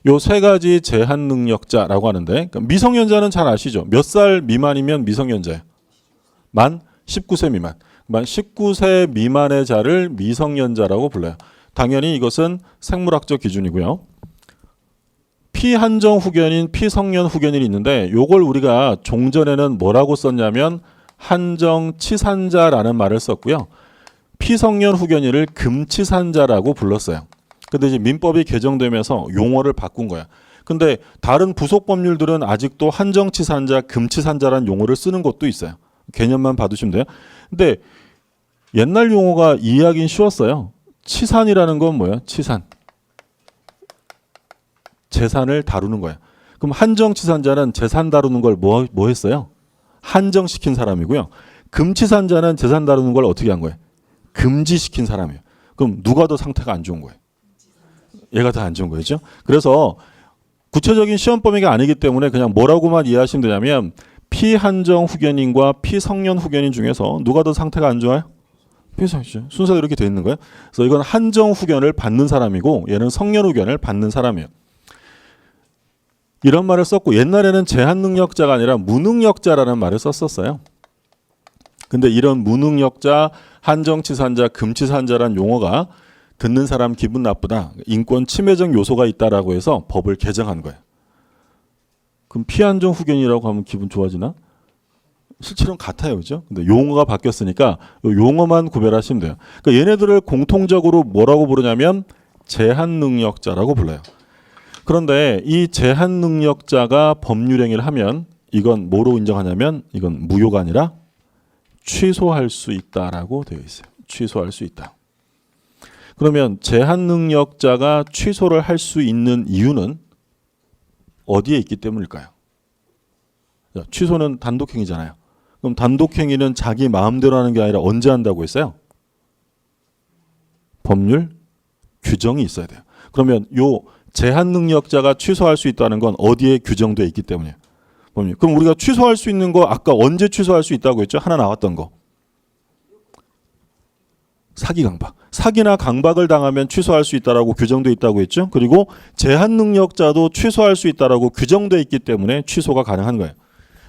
요 세 가지 제한 능력자라고 하는데 그러니까 미성년자는 잘 아시죠? 몇 살 미만이면 미성년자예요? 만 19세 미만. 만 19세 미만의 자를 미성년자라고 불러요. 당연히 이것은 생물학적 기준이고요. 피한정 후견인, 피성년 후견인이 있는데 요걸 우리가 종전에는 뭐라고 썼냐면 한정치산자라는 말을 썼고요. 피성년 후견인을 금치산자라고 불렀어요. 근데 이제 민법이 개정되면서 용어를 바꾼 거야. 근데 다른 부속 법률들은 아직도 한정치산자, 금치산자라는 용어를 쓰는 것도 있어요. 개념만 봐두시면 돼요. 근데 옛날 용어가 이해하긴 쉬웠어요. 치산이라는 건 뭐야? 치산. 재산을 다루는 거야. 그럼 한정치산자는 재산 다루는 걸 뭐 했어요? 한정시킨 사람이고요. 금치산자는 재산 다루는 걸 어떻게 한 거예요? 금지시킨 사람이에요. 그럼 누가 더 상태가 안 좋은 거예요? 얘가 더 안 좋은 거죠. 그래서 구체적인 시험 범위가 아니기 때문에 그냥 뭐라고만 이해하시면 되냐면 피한정 후견인과 피성년 후견인 중에서 누가 더 상태가 안 좋아요? 피성년. 순서가 이렇게 되어 있는 거예요. 그래서 이건 한정 후견을 받는 사람이고 얘는 성년 후견을 받는 사람이에요. 이런 말을 썼고 옛날에는 제한 능력자가 아니라 무능력자라는 말을 썼었어요. 근데 이런 무능력자, 한정치산자, 금치산자란 용어가 듣는 사람 기분 나쁘다. 인권 침해적 요소가 있다라고 해서 법을 개정한 거예요. 그럼 피한정 후견이라고 하면 기분 좋아지나? 실제로는 같아요. 그죠? 근데 용어가 바뀌었으니까 용어만 구별하시면 돼요. 그러니까 얘네들을 공통적으로 뭐라고 부르냐면 제한 능력자라고 불러요. 그런데 이 제한 능력자가 법률행위를 하면 이건 뭐로 인정하냐면 이건 무효가 아니라 취소할 수 있다라고 되어 있어요. 취소할 수 있다. 그러면 제한 능력자가 취소를 할 수 있는 이유는 어디에 있기 때문일까요? 취소는 단독행위잖아요. 그럼 단독행위는 자기 마음대로 하는 게 아니라 언제 한다고 했어요? 법률 규정이 있어야 돼요. 그러면 요 제한 능력자가 취소할 수 있다는 건 어디에 규정되어 있기 때문이에요. 법률. 그럼 우리가 취소할 수 있는 거 아까 언제 취소할 수 있다고 했죠? 하나 나왔던 거. 사기 강박. 사기나 강박을 당하면 취소할 수 있다라고 규정되어 있다고 했죠. 그리고 제한 능력자도 취소할 수 있다라고 규정되어 있기 때문에 취소가 가능한 거예요.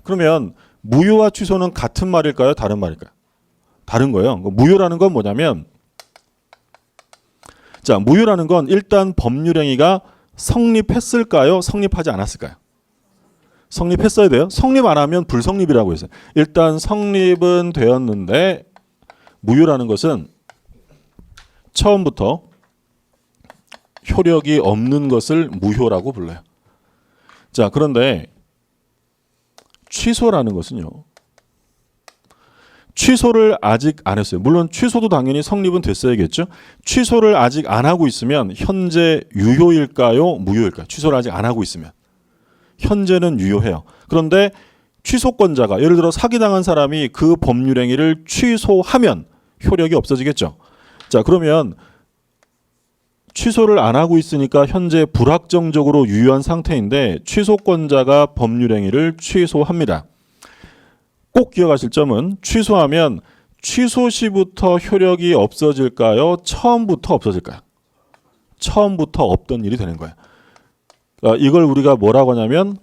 그러면 무효와 취소는 같은 말일까요? 다른 말일까요? 다른 거예요. 무효라는 건 뭐냐면 자, 무효라는 건 일단 법률행위가 성립했을까요? 성립하지 않았을까요? 성립했어야 돼요. 성립 안 하면 불성립이라고 했어요. 일단 성립은 되었는데 무효라는 것은 처음부터 효력이 없는 것을 무효라고 불러요. 자, 그런데 취소라는 것은요. 취소를 아직 안 했어요. 물론 취소도 당연히 성립은 됐어야겠죠. 취소를 아직 안 하고 있으면 현재 유효일까요? 무효일까요? 취소를 아직 안 하고 있으면. 현재는 유효해요. 그런데 취소권자가 예를 들어 사기당한 사람이 그 법률행위를 취소하면 효력이 없어지겠죠. 자, 그러면 취소를 안 하고 있으니까 현재 불확정적으로 유효한 상태인데 취소권자가 법률행위를 취소합니다. 꼭 기억하실 점은 취소하면 취소 시부터 효력이 없어질까요? 처음부터 없어질까요? 처음부터 없던 일이 되는 거예요. 그러니까 이걸 우리가 뭐라고 하냐면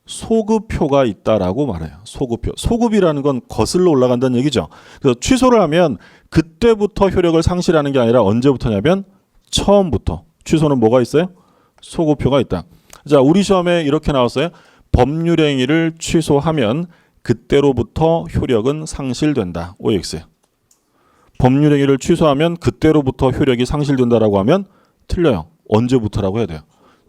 소급효가 있다라고 말해요. 소급효. 소급이라는 건 거슬러 올라간다는 얘기죠. 그래서 취소를 하면 그때부터 효력을 상실하는 게 아니라 언제부터냐면 처음부터. 취소는 뭐가 있어요? 소급효가 있다. 자, 우리 시험에 이렇게 나왔어요. 법률행위를 취소하면 그때로부터 효력은 상실된다. OX예요. 법률행위를 취소하면 그때로부터 효력이 상실된다라고 하면 틀려요. 언제부터라고 해야 돼요?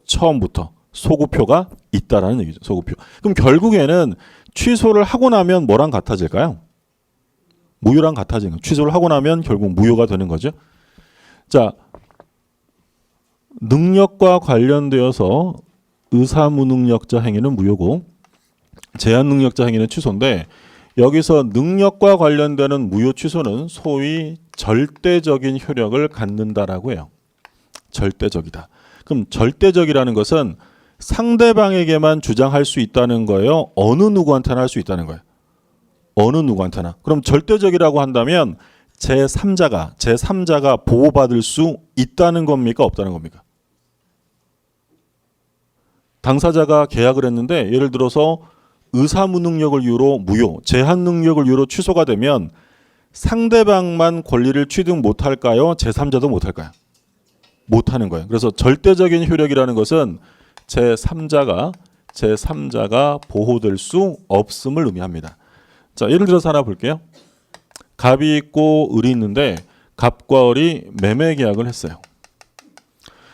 처음부터. 소급효가 있다라는 얘기죠. 소급효. 그럼 결국에는 취소를 하고 나면 뭐랑 같아질까요? 무효랑 같아지는 거예요. 취소를 하고 나면 결국 무효가 되는 거죠. 자, 능력과 관련되어서 의사무능력자 행위는 무효고 제한능력자 행위는 취소인데 여기서 능력과 관련되는 무효 취소는 소위 절대적인 효력을 갖는다라고 해요. 절대적이다. 그럼 절대적이라는 것은 상대방에게만 주장할 수 있다는 거예요? 어느 누구한테나 할 수 있다는 거예요? 어느 누구한테나. 그럼 절대적이라고 한다면 제3자가 보호받을 수 있다는 겁니까? 없다는 겁니까? 당사자가 계약을 했는데 예를 들어서 의사무능력을 이유로 무효, 제한능력을 이유로 취소가 되면 상대방만 권리를 취득 못할까요? 제3자도 못할까요? 못하는 거예요. 그래서 절대적인 효력이라는 것은 제3자가 보호될 수 없음을 의미합니다. 자, 예를 들어서 하나 볼게요. 갑이 있고 을이 있는데 갑과 을이 매매 계약을 했어요.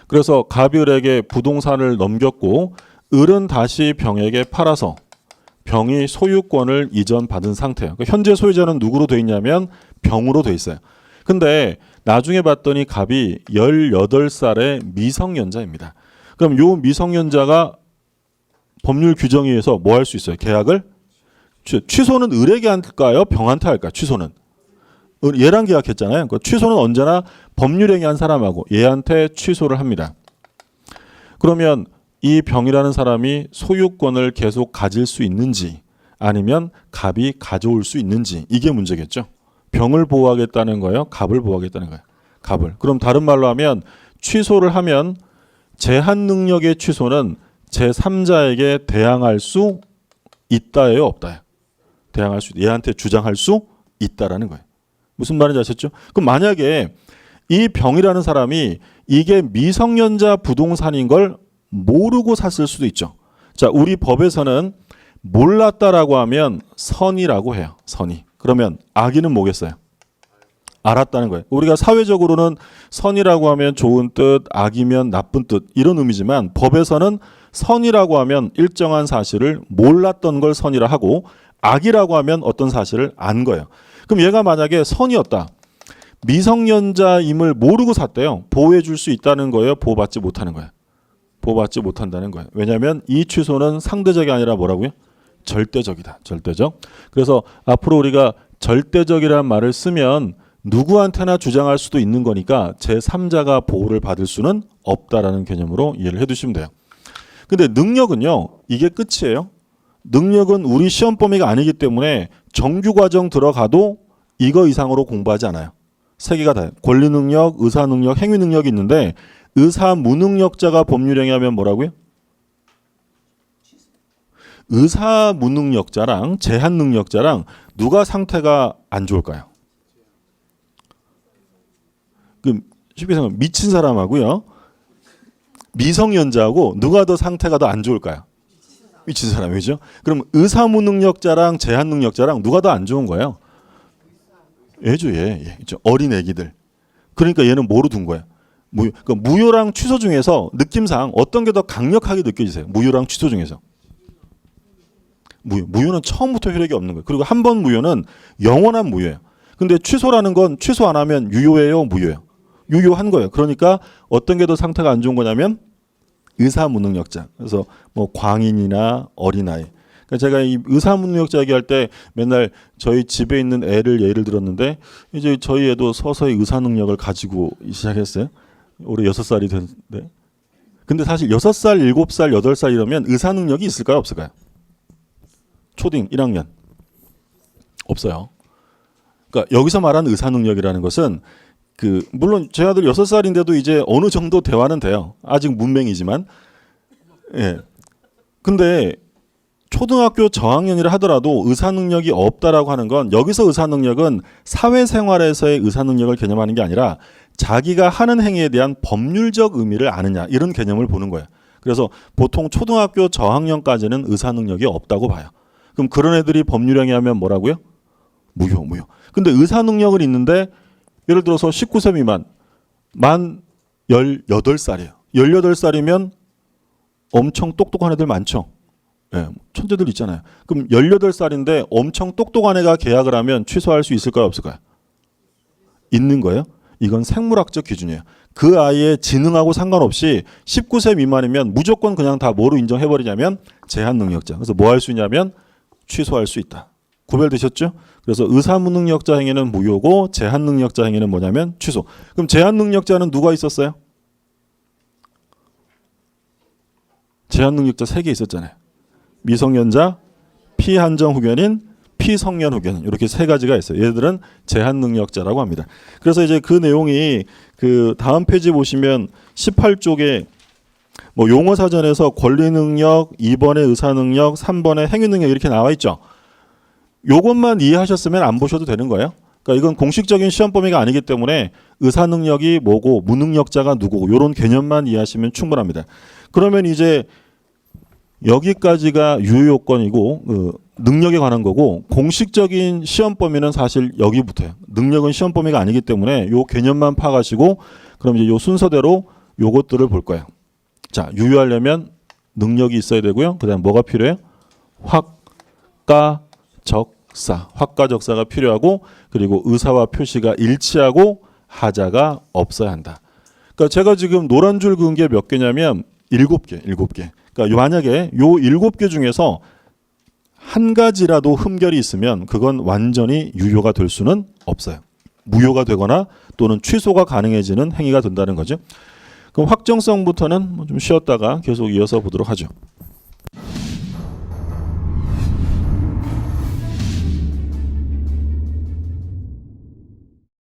그래서 갑이 을에게 부동산을 넘겼고 을은 다시 병에게 팔아서 병이 소유권을 이전받은 상태예요. 그러니까 현재 소유자는 누구로 돼 있냐면 병으로 돼 있어요. 근데 나중에 봤더니 갑이 18살의 미성년자입니다. 그럼 요 미성년자가 법률 규정에 의해서 뭐 할 수 있어요? 계약을 취소는 을에게 할까요? 병한테 할까요? 취소는 얘랑 계약했잖아요. 그러니까 취소는 언제나 법률행위 한 사람하고 얘한테 취소를 합니다. 그러면 이 병이라는 사람이 소유권을 계속 가질 수 있는지 아니면 갑이 가져올 수 있는지 이게 문제겠죠. 병을 보호하겠다는 거예요? 갑을 보호하겠다는 거예요? 갑을. 그럼 다른 말로 하면 취소를 하면 제한 능력의 취소는 제3자에게 대항할 수 있다예요? 없다예요? 대항할 수, 얘한테 주장할 수 있다라는 거예요. 무슨 말인지 아셨죠? 그럼 만약에 이 병이라는 사람이 이게 미성년자 부동산인 걸 모르고 샀을 수도 있죠. 자, 우리 법에서는 몰랐다라고 하면 선이라고 해요. 선이. 그러면 악의는 뭐겠어요? 알았다는 거예요. 우리가 사회적으로는 선이라고 하면 좋은 뜻, 악이면 나쁜 뜻 이런 의미지만 법에서는 선이라고 하면 일정한 사실을 몰랐던 걸 선이라 하고 악이라고 하면 어떤 사실을 안 거예요. 그럼 얘가 만약에 선이었다. 미성년자임을 모르고 샀대요. 보호해 줄 수 있다는 거예요? 보호받지 못하는 거예요? 보호받지 못한다는 거예요. 왜냐하면 이 취소는 상대적이 아니라 뭐라고요? 절대적이다. 절대적. 그래서 앞으로 우리가 절대적이라는 말을 쓰면 누구한테나 주장할 수도 있는 거니까 제3자가 보호를 받을 수는 없다라는 개념으로 이해를 해두시면 돼요. 근데 능력은요. 이게 끝이에요. 능력은 우리 시험 범위가 아니기 때문에 정규 과정 들어가도 이거 이상으로 공부하지 않아요. 세 개가 다요. 권리 능력, 의사 능력, 행위 능력이 있는데 의사 무능력자가 법률행위하면 뭐라고요? 의사 무능력자랑 제한 능력자랑 누가 상태가 안 좋을까요? 그 쉽게 생각하면 미친 사람하고요. 미성년자하고 누가 더 상태가 더 안 좋을까요? 미친 사람이죠. 그럼 의사 무능력자랑 제한 능력자랑 누가 더 안 좋은 거예요? 얘죠, 얘. 어린 애기들. 그러니까 얘는 뭐로 둔 거예요? 무효. 그러니까 무효랑 취소 중에서 느낌상 어떤 게 더 강력하게 느껴지세요? 무효랑 취소 중에서. 무효는 처음부터 효력이 없는 거예요. 그리고 한 번 무효는 영원한 무효예요. 근데 취소라는 건 취소 안 하면 유효예요, 무효예요? 유효한 거예요. 그러니까 어떤 게 더 상태가 안 좋은 거냐면 의사무능력자. 그래서 뭐 광인이나 어린아이. 그러니까 제가 이 의사무능력자 얘기할 때 맨날 저희 집에 있는 애를 예를 들었는데 이제 저희 애도 서서히 의사능력을 가지고 시작했어요. 올해 6살이 됐는데. 근데 사실 6살, 7살, 8살 이러면 의사능력이 있을까요? 없을까요? 초딩 1학년. 없어요. 그러니까 여기서 말하는 의사능력이라는 것은 물론 제 아들 6살인데도 이제 어느 정도 대화는 돼요. 아직 문맹이지만. 예. 근데 초등학교 저학년이라 하더라도 의사 능력이 없다라고 하는 건 여기서 의사 능력은 사회생활에서의 의사 능력을 개념하는 게 아니라 자기가 하는 행위에 대한 법률적 의미를 아느냐 이런 개념을 보는 거예요. 그래서 보통 초등학교 저학년까지는 의사 능력이 없다고 봐요. 그럼 그런 애들이 법률행위 하면 뭐라고요? 무효. 근데 의사 능력은 있는데 예를 들어서 19세 미만 만 18살이에요. 18살이면 엄청 똑똑한 애들 많죠. 예, 천재들 있잖아요. 그럼 18살인데 엄청 똑똑한 애가 계약을 하면 취소할 수 있을까요? 없을까요? 있는 거예요. 이건 생물학적 기준이에요. 그 아이의 지능하고 상관없이 19세 미만이면 무조건 그냥 다 뭐로 인정해버리냐면 제한 능력자. 그래서 뭐 할 수 있냐면 취소할 수 있다. 구별되셨죠? 그래서 의사 무능력자 행위는 무효고 제한 능력자 행위는 뭐냐면 취소. 그럼 제한 능력자는 누가 있었어요? 제한 능력자 3개 있었잖아요. 미성년자, 피한정 후견인, 피성년 후견인 이렇게 3가지가 있어요. 얘들은 제한 능력자라고 합니다. 그래서 이제 그 내용이 그 다음 페이지 보시면 18쪽에 뭐 용어 사전에서 권리 능력, 2번에 의사 능력, 3번에 행위 능력 이렇게 나와 있죠. 요것만 이해하셨으면 안 보셔도 되는 거예요. 그러니까 이건 공식적인 시험 범위가 아니기 때문에 의사 능력이 뭐고 무능력자가 누구고 이런 개념만 이해하시면 충분합니다. 그러면 이제 여기까지가 유효 요건이고 능력에 관한 거고 공식적인 시험 범위는 사실 여기부터예요. 능력은 시험 범위가 아니기 때문에 요 개념만 파가시고 그럼 이제 요 순서대로 요것들을 볼 거예요. 자, 유효하려면 능력이 있어야 되고요. 그다음 뭐가 필요해요? 확가적사. 확가적사가 필요하고 그리고 의사와 표시가 일치하고 하자가 없어야 한다. 그러니까 제가 지금 노란 줄 그은 게 몇 개냐면 7개. 그러니까 만약에 요 7개 중에서 한 가지라도 흠결이 있으면 그건 완전히 유효가 될 수는 없어요. 무효가 되거나 또는 취소가 가능해지는 행위가 된다는 거죠. 그럼 확정성부터는 좀 쉬었다가 계속 이어서 보도록 하죠.